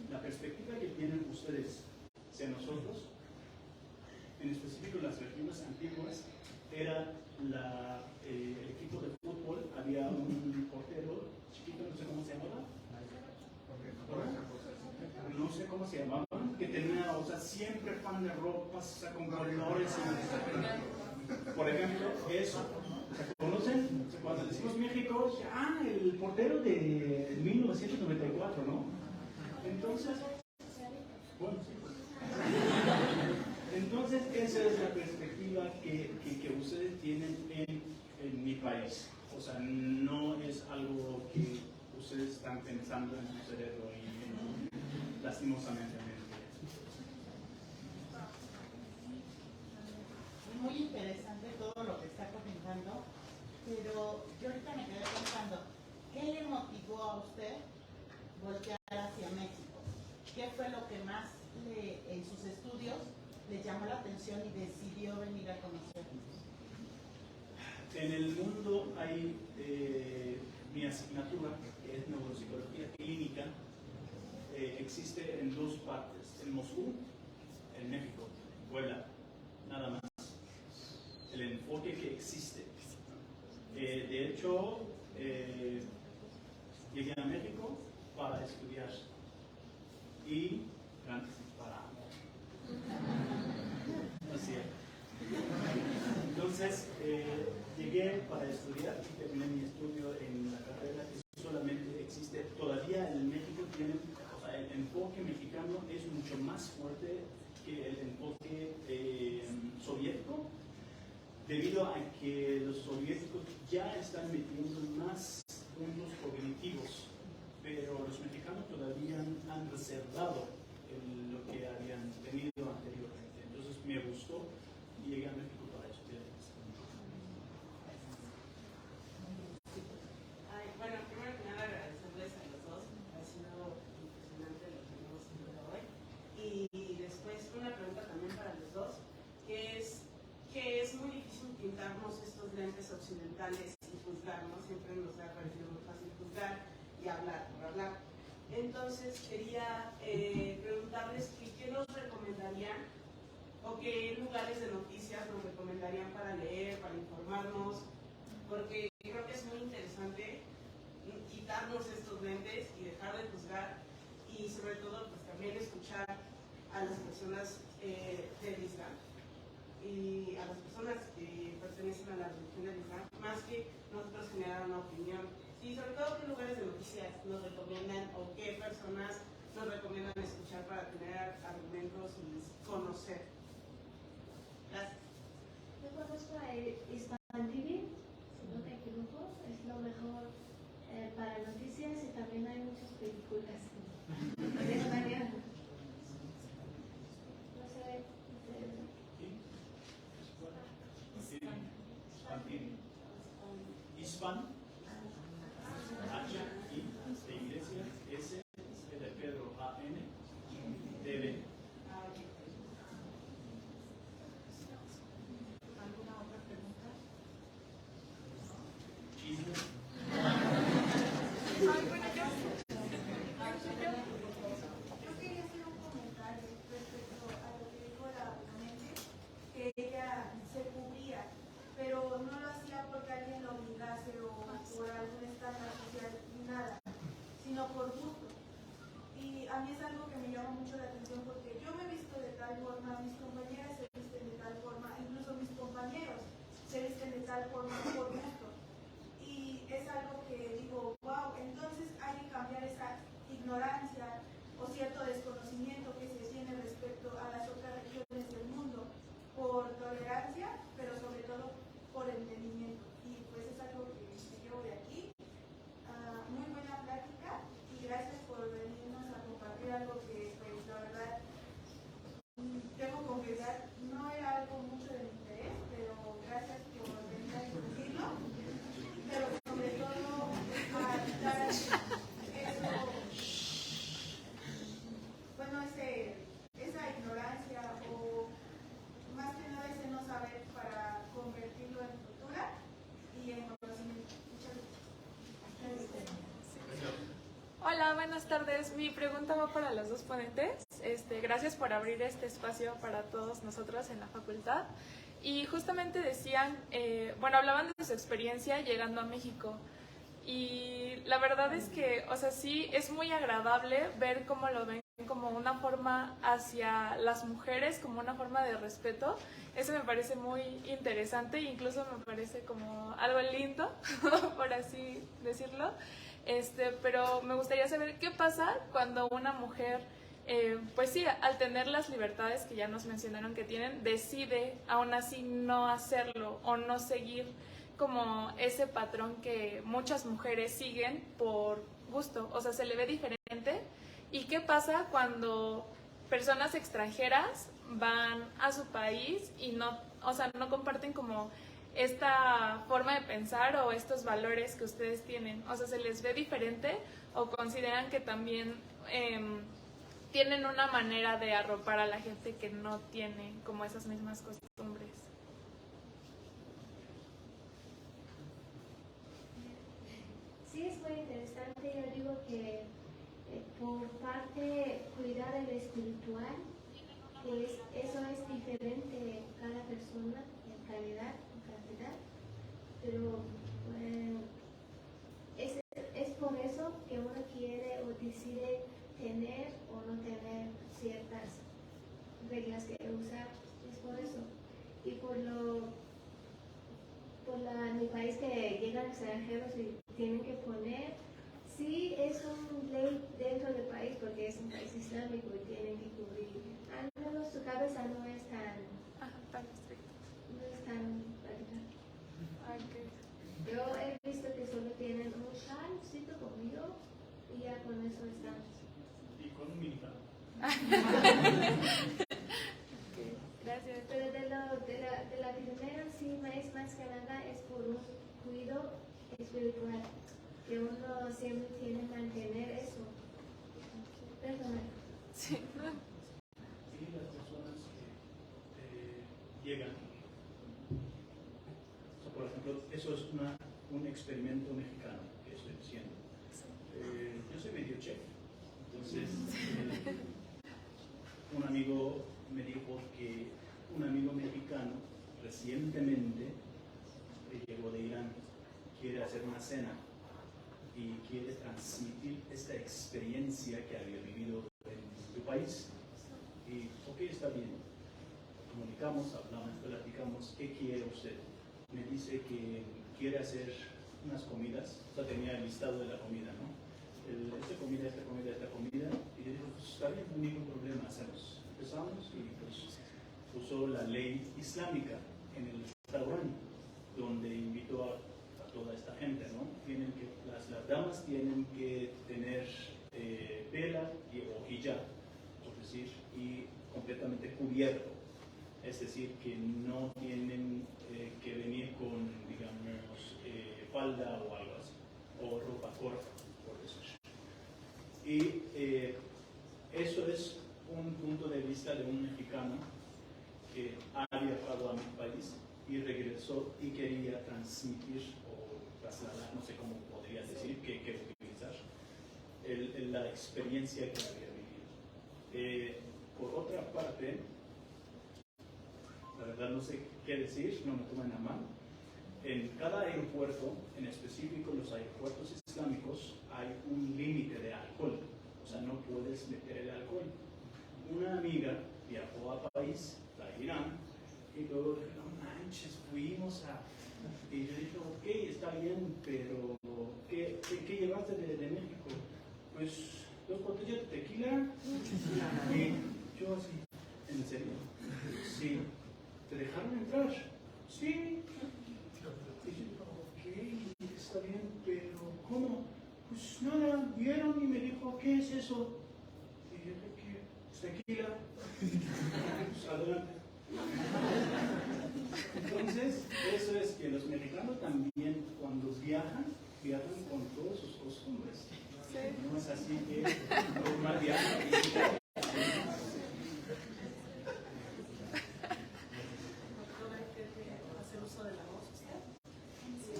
La perspectiva que tienen ustedes hacia nosotros, en específico las regiones antiguas, era el equipo de fútbol, había un portero chiquito, no sé cómo se llamaba, no sé cómo se llamaba, que tenía, o sea, siempre fan de ropas, o sea, con colores, por ejemplo, eso, ¿se conocen? O sea, cuando decimos México, el portero de 1994, ¿no? Entonces, bueno, sí. Entonces, esa es la perspectiva que ustedes tienen en mi país. O sea, no es algo que ustedes están pensando en su cerebro y lastimosamente.
Muy interesante todo lo que está comentando, pero yo ahorita me quedé pensando, ¿qué le motivó a usted voltear hacia México? ¿Qué fue lo que más en sus estudios le llamó la atención y decidió venir a conocernos?
En el mundo hay mi asignatura, que es neuropsicología clínica, existe en dos partes, en Moscú, en México, Puebla, nada más. El enfoque que existe. De hecho, llegué a México para estudiar y para amor. Así es. Entonces, llegué para estudiar y terminé mi estudio en la carrera que solamente existe. Todavía en México tiene, o sea, el enfoque mexicano es mucho más fuerte que el enfoque soviético, debido a que los soviéticos ya están metiendo más puntos cognitivos, pero los mexicanos todavía han reservado lo que habían tenido anteriormente. Entonces me gustó y llegué a México para estudiar.
Bueno, primero que nada agradecerles a los dos, ha sido impresionante lo que hemos visto hoy. Y después una pregunta también para los dos, que es muy difícil pintarnos estos lentes occidentales y juzgarnos, siempre nos ha parecido muy fácil juzgar y hablar por hablar. Entonces quería preguntarles qué nos recomendarían o qué lugares de noticias nos recomendarían para leer, para informarnos, porque creo que es muy interesante quitarnos estos lentes y dejar de juzgar y sobre todo pues también escuchar a las personas del Islam y a las personas que pertenecen a la religión del Islam, más que nosotros generar una opinión. Y sobre todo qué lugares de noticias nos recomiendan o qué personas nos recomiendan escuchar para tener argumentos y conocer. Gracias.
Yo conozco a Hispan TV, si no me equivoco, es lo mejor para noticias y también hay muchas películas en español. No sé.
Hispan, H, I, de iglesia, S, de Pedro, A, N, TV.
¿Alguna otra pregunta?
Chisme.
Yo quería hacer un comentario respecto a lo que dijo la ponente, que ella se cubría, pero no lo hacía porque alguien lo obligase o por algún estándar social ni nada, sino por gusto. Y a mí es algo que me llama mucho la atención porque yo me he visto de tal forma, mis compañeras se visten de tal forma, incluso mis compañeros se visten de tal forma por gusto. Y es algo que digo, wow, entonces hay que cambiar esa ignorancia o cierto desconocimiento que se tiene respecto a las otras regiones del mundo por tolerancia, pero sobre todo por entendimiento. Y pues es algo que me llevo de aquí. Muy buena plática y gracias por venirnos a compartir algo que pues la verdad tengo que confesar no era algo mucho de mi interés, pero gracias por venir a discutirlo. Pero sobre todo a dar eso, bueno, esa ignorancia o más que nada ese no saber para convertirlo en cultura y en conocimiento. Muchas gracias.
Hola, buenas tardes. Mi pregunta va para los dos ponentes. Gracias por abrir este espacio para todos nosotros en la facultad. Y justamente decían, hablaban de su experiencia llegando a México. Y la verdad es que, o sea, sí, es muy agradable ver cómo lo ven como una forma hacia las mujeres, como una forma de respeto. Eso me parece muy interesante e incluso me parece como algo lindo, por así decirlo. Pero me gustaría saber qué pasa cuando una mujer, pues sí, al tener las libertades que ya nos mencionaron que tienen, decide aún así no hacerlo o no seguir como ese patrón que muchas mujeres siguen por gusto, o sea, se le ve diferente. ¿Y qué pasa cuando personas extranjeras van a su país y no, o sea, no comparten como esta forma de pensar o estos valores que ustedes tienen? O sea, ¿se les ve diferente o consideran que también tienen una manera de arropar a la gente que no tiene como esas mismas costumbres?
Sí, es muy interesante. Yo digo que por parte cuidar el espiritual, que eso es diferente cada persona en calidad, en cantidad, pero es por eso que uno quiere o decide tener o no tener ciertas reglas que usar, es por eso. Y en mi país que llegan extranjeros y tienen que poner, sí es una ley dentro del país porque es un país islámico y tienen que cubrir. Al menos su cabeza no es tan
estricto.
No es tan
Okay.
Yo he visto que solo tienen un shalcito conmigo y ya con eso están.
Y con un minifalda.
Okay. Gracias.
Pero de la primera sí es más que nada es por un cuidado espiritual que uno siempre tiene que mantener eso. Perdona.
Sí.
Y las personas que llegan, o sea, por ejemplo, eso es un experimento mexicano que estoy diciendo. yo soy medio chef, entonces un amigo me dijo que un amigo mexicano recientemente llegó de Irán, quiere hacer una cena y quiere transmitir esta experiencia que había vivido en tu país. Y, ok, está bien. Comunicamos, hablamos, platicamos, ¿qué quiere usted? Me dice que quiere hacer unas comidas, o sea, tenía el listado de la comida, ¿no? Esta comida, esta comida, esta comida, y yo digo, pues está bien, no hay ningún problema, hacemos. Empezamos y pues usó la ley islámica en el restaurante, donde invitó a toda esta gente, ¿no? Tienen que, las damas tienen que tener vela o hijab, por decir, y completamente cubierto. Es decir, que no tienen que venir con, digamos, falda o algo así, o ropa corta, por decir. Y eso es un punto de vista de un mexicano que ha viajado a mi país y regresó y quería transmitir o trasladar, no sé cómo podría decir, que utilizar la experiencia que había vivido. Por otra parte, la verdad no sé qué decir, no me tomen a mal. En cada aeropuerto, en específico los aeropuertos islámicos, hay un límite de alcohol, o sea, no puedes meter el alcohol. Una amiga viajó a país, a Irán, y luego dije, no manches, fuimos a... Y yo dije, ok, está bien, pero ¿qué llevaste de México? Pues 2 botellas de tequila. Y yo así, ¿en serio? Sí. ¿Te dejaron entrar? Sí. Y yo digo, ok, está bien, pero ¿cómo? Pues nada, vieron y me dijo, ¿qué es eso? Y yo dije, tequila. Pues adelante. Entonces, eso es que los mexicanos también, cuando viajan con todas sus costumbres. Sí. No es así que normal viaja y
hacer uso de la voz, ¿usted? Sí.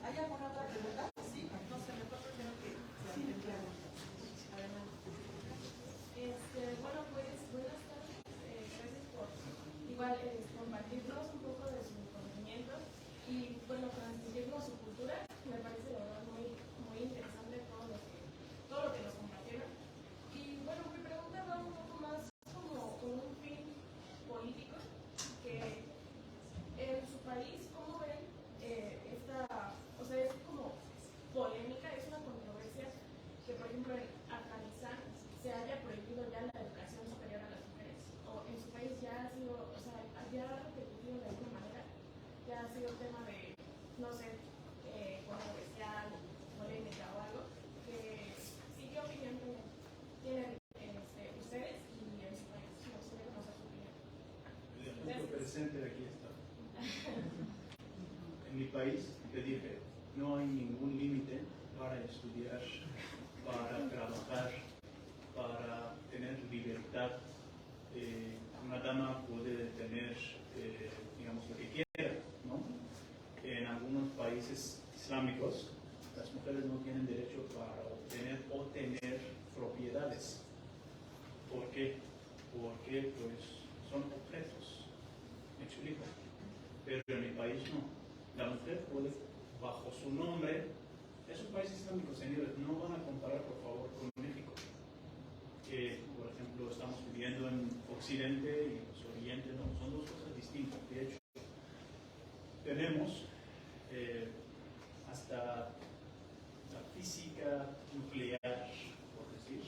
¿Hay alguna otra pregunta? Sí, no sé, mejor primero que se pregunta. Adelante.
Bueno, pues buenas tardes. Gracias por igual compartirnos un poco de su conocimiento y bueno, transmitirnos su cultura. Me parece la verdad muy, muy interesante todo lo que nos compartieron. Y bueno, mi pregunta va un poco más como con un fin político, que en su país, ¿cómo ven esta, o sea, es como polémica, es una controversia que por ejemplo en Afganistán se haya prohibido ya la educación superior a las mujeres, o en su país ya ha sido, o sea, ya ha repercutido de alguna manera, ya ha sido tema de, no sé, controversial, polémica o algo, que sí, ¿qué opinión tienen ustedes y en su país? Me gustaría conocer su opinión.
El punto presente aquí está. En mi país, te dije, no hay ningún límite para estudiar, para trabajar, para tener libertad. Una dama puede tener, digamos, lo que quiera, ¿no? En algunos países islámicos, las mujeres no tienen derecho para obtener o tener propiedades. ¿Por qué? Porque, pues, son objetos. ¿Me explico? Pero en mi país no. La mujer puede, bajo su nombre, es un país islámico, señores, no van a comparar, por favor, con México. Que, por ejemplo, estamos viviendo en Occidente y pues, Oriente, no, son dos cosas distintas. De hecho, tenemos hasta la física nuclear, por decir,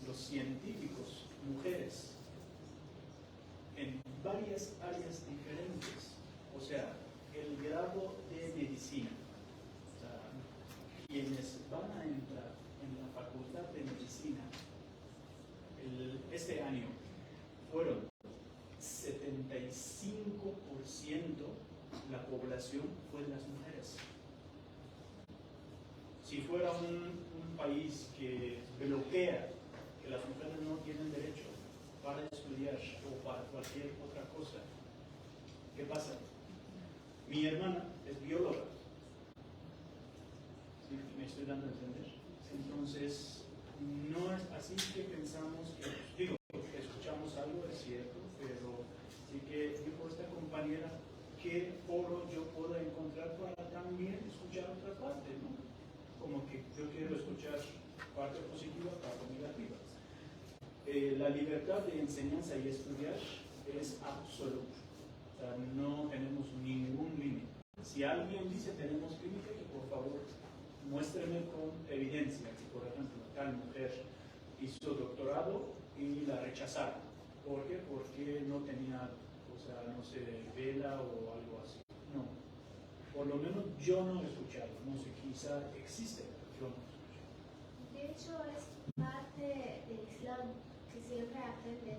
los científicos, mujeres, en varias áreas diferentes. O sea, el grado de medicina. O sea, quienes van a entrar en la facultad de medicina este año fueron 75% la población fue de las mujeres. Si fuera un país que bloquea que las mujeres no tienen derecho para estudiar o para cualquier otra cosa, ¿qué pasa? Mi hermana es bióloga. ¿Sí? ¿Me estoy dando a entender? Entonces, no es así que pensamos que, digo, escuchamos algo, es cierto, pero sí que dijo esta compañera, ¿qué foro yo puedo encontrar para también escuchar otra parte, ¿no? Como que yo quiero escuchar parte positiva, parte negativa. La libertad de enseñanza y estudiar es absoluta. O sea, no tenemos ningún límite. Si alguien dice tenemos límite, que por favor muéstreme con evidencia que, por ejemplo, tal mujer hizo doctorado y la rechazaron. ¿Por qué? Porque no tenía, o sea, no sé, vela o algo así. No. Por lo menos yo no he escuchado. No sé, quizá existe, pero yo no he escuchado.
De hecho, es parte del Islam que siempre aprende,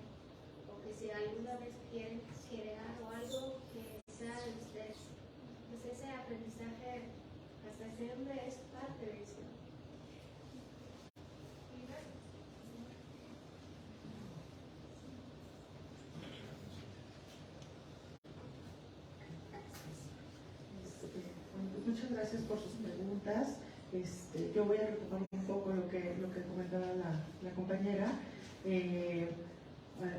o que si alguna vez quieren crear o algo que sea de ustedes. Pues ese aprendizaje hasta siempre es parte del Islam.
Muchas gracias por sus preguntas. Yo voy a retomar un poco lo que comentaba la compañera.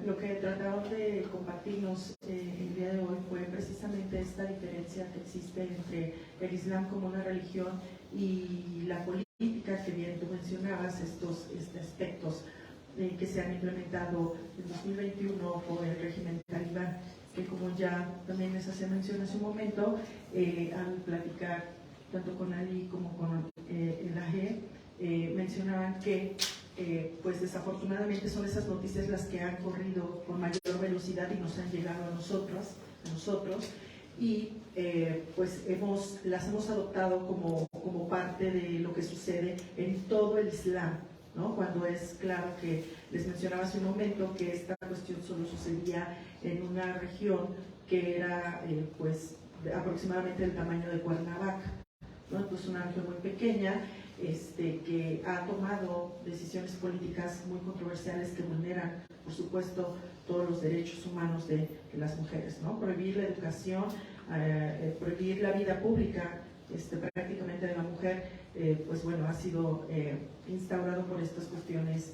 Lo que trataron de compartirnos el día de hoy fue precisamente esta diferencia que existe entre el Islam como una religión y la política, que bien tú mencionabas, estos aspectos que se han implementado en 2021 por el régimen talibán, que como ya también les hacía mención hace un momento, al platicar tanto con Ali como con el AG, mencionaban que pues desafortunadamente son esas noticias las que han corrido con mayor velocidad y nos han llegado a nosotros y pues las hemos adoptado como parte de lo que sucede en todo el Islam, ¿no? Cuando es claro que les mencionaba hace un momento que esta cuestión solo sucedía en una región que era pues aproximadamente del tamaño de Cuernavaca, ¿no? Entonces una región muy pequeña que ha tomado decisiones políticas muy controversiales que vulneran, por supuesto, todos los derechos humanos de las mujeres, ¿no? Prohibir la educación, prohibir la vida pública prácticamente de la mujer, pues bueno, ha sido instaurado por estas cuestiones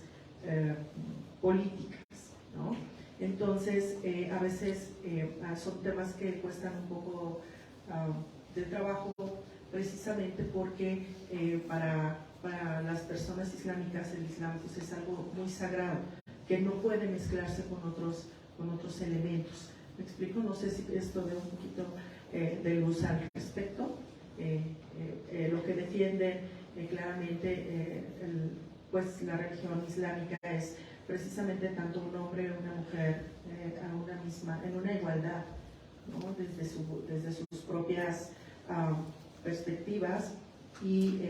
políticas, ¿no? Entonces, a veces son temas que cuestan un poco de trabajo, precisamente porque para las personas islámicas el Islam pues, es algo muy sagrado, que no puede mezclarse con otros elementos. ¿Me explico? No sé si esto da un poquito de luz al respecto. Lo que defiende claramente pues la religión islámica es precisamente tanto un hombre y una mujer a una misma, en una igualdad, ¿no? desde sus propias perspectivas y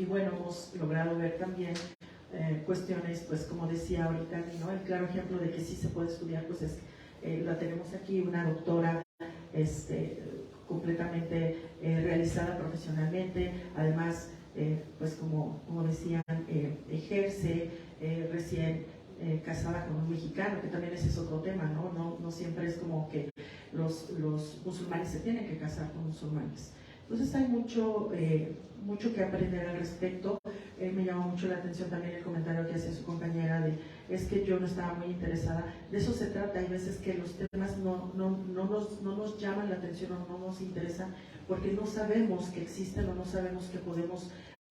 bueno, hemos logrado ver también cuestiones, pues como decía ahorita, ¿no? El claro ejemplo de que sí se puede estudiar, pues es, la tenemos aquí, una doctora completamente realizada profesionalmente, además, pues como decían, ejerce, recién casada con un mexicano, que también ese es otro tema, ¿no? No siempre es como que los musulmanes se tienen que casar con musulmanes. Entonces hay mucho que aprender al respecto. Me llamó mucho la atención también el comentario que hacía su compañera de es que yo no estaba muy interesada. De eso se trata. Hay veces que los temas no nos llaman la atención o no nos interesan porque no sabemos que existen o no sabemos que podemos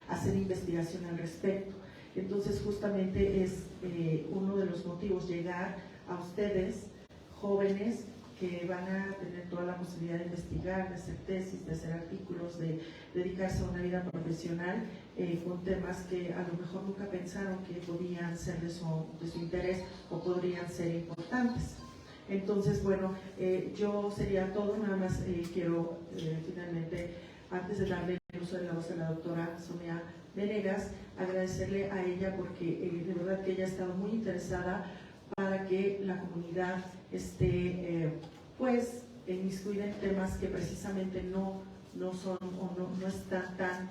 hacer investigación al respecto. Entonces justamente es uno de los motivos llegar a ustedes, jóvenes, que van a tener toda la posibilidad de investigar, de hacer tesis, de hacer artículos, de dedicarse a una vida profesional con temas que a lo mejor nunca pensaron que podían ser de su interés o podrían ser importantes. Entonces, bueno, yo sería todo, nada más quiero finalmente, antes de darle el uso de la voz a la doctora Sonia Venegas, agradecerle a ella porque de verdad que ella ha estado muy interesada para que la comunidad esté pues inmiscuida en temas que precisamente no son o no están tan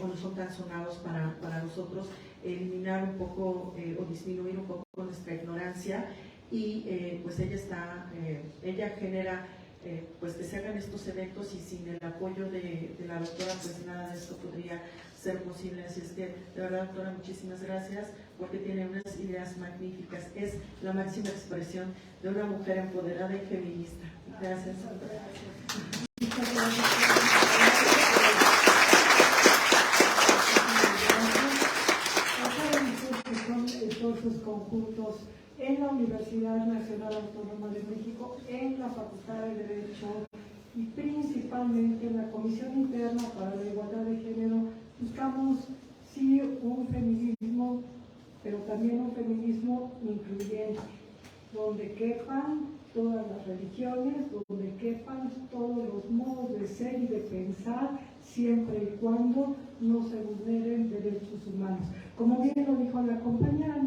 o no son tan sonados para nosotros, eliminar un poco o disminuir un poco nuestra ignorancia y pues ella genera pues que se hagan estos eventos, y sin el apoyo de la doctora pues nada de esto podría ser posible. Así es que de verdad, doctora, muchísimas gracias, porque tiene unas ideas magníficas. Es la máxima expresión de una mujer empoderada y feminista. Gracias.
Muchas gracias. Esfuerzos conjuntos en la Universidad Nacional Autónoma de México, en la Facultad de Derecho y principalmente en la Comisión Interna para la Igualdad de Género. Buscamos sí un feminismo, pero también un feminismo incluyente, donde quepan todas las religiones, donde quepan todos los modos de ser y de pensar, siempre y cuando no se vulneren derechos humanos. Como bien lo dijo la compañera, a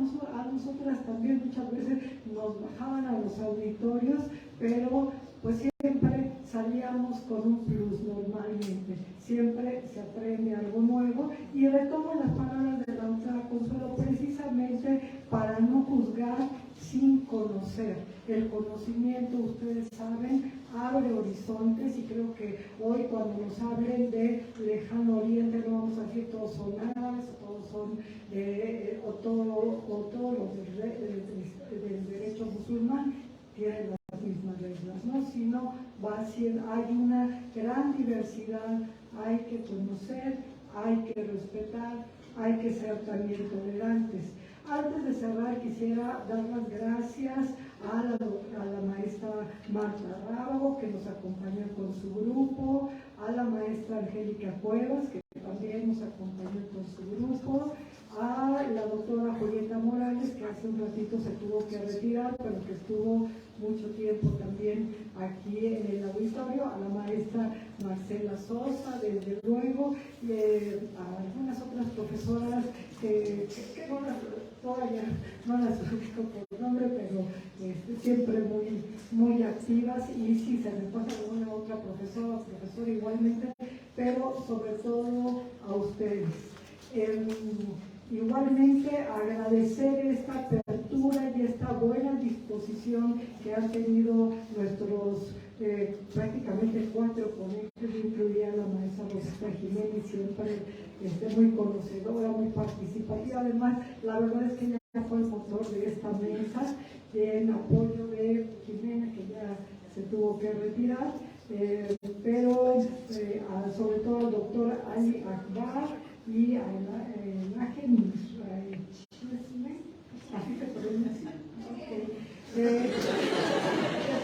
nosotras también muchas veces nos bajaban a los auditorios, pero pues siempre salíamos con un plus normalmente. Siempre se aprende algo nuevo, y retomo las palabras de la doctora Consuelo precisamente para no juzgar sin conocer. El conocimiento, ustedes saben, abre horizontes, y creo que hoy cuando nos hablen de lejano oriente no vamos a decir todos son árabes, todos son todos los del derecho musulmán tienen las mismas reglas, ¿no? Sino hay una gran diversidad, hay que conocer, hay que respetar, hay que ser también tolerantes. Antes de cerrar, quisiera dar las gracias a la maestra Marta Rábago, que nos acompañó con su grupo, a la maestra Angélica Cuevas, que también nos acompañó con su grupo, a la doctora Julieta Morales, que hace un ratito se tuvo que retirar, pero que estuvo mucho tiempo también aquí en el auditorio, a la maestra Marcela Sosa, desde luego, y a algunas otras profesoras que todavía no las ubico por nombre, pero siempre muy activas, y si se me pasa alguna otra profesor igualmente, pero sobre todo a ustedes. Igualmente agradecer esta apertura y esta buena disposición que han tenido nuestros prácticamente 4 ponentes, incluida la maestra Rosita Jiménez, siempre muy conocedora, muy participativa. Además, la verdad es que ella fue el motor de esta mesa, en apoyo de Jimena, que ya se tuvo que retirar, pero sobre todo al doctor Ali Akbar y a la imagen así se pronuncia,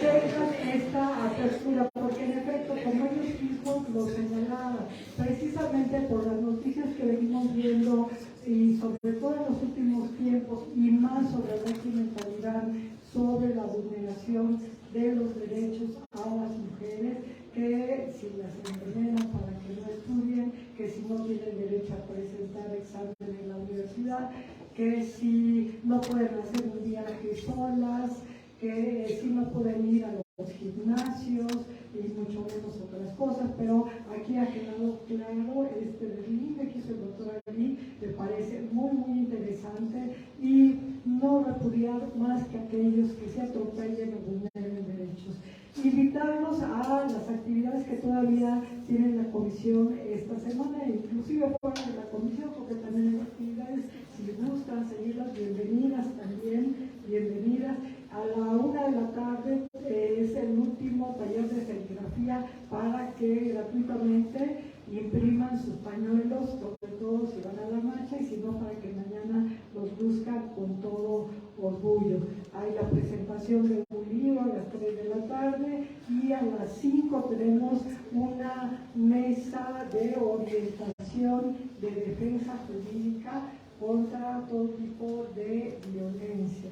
tengan esta apertura, porque en efecto, como ellos mismos lo señalaban, precisamente por las noticias que venimos viendo, y sobre todo en los últimos tiempos, y más sobre el régimen talibán, sobre la vulneración de los derechos a las mujeres, que si las envenenan para que no estudien, que si no tienen derecho a presentar examen en la universidad, que si no pueden hacer un viaje solas, que si no pueden ir a los gimnasios y mucho menos otras cosas. Pero aquí ha quedado claro este deslinde que hizo el doctor Ali, me parece muy interesante, y no repudiar más que aquellos que se atropellen o vulneren derechos. Invitarlos a las actividades que todavía tiene la comisión esta semana, inclusive fuera de la comisión, porque también hay actividades, si gustan seguirlas, bienvenidas también, bienvenidas. A la 1 de la tarde es el último taller de serigrafía para que gratuitamente impriman sus pañuelos, sobre todo si van a la marcha, y si no, para que mañana los buscan con todo orgullo. Hay la presentación de un libro a las 3 de la tarde, y a las 5 tenemos una mesa de orientación de defensa jurídica contra todo tipo de violencia.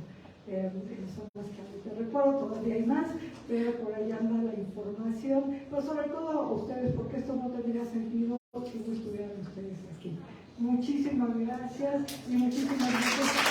Son las que te recuerdo, todavía hay más, pero por ahí anda la información, pero sobre todo a ustedes, porque esto no tendría sentido si no estuvieran ustedes aquí. Muchísimas gracias y muchísimas gracias.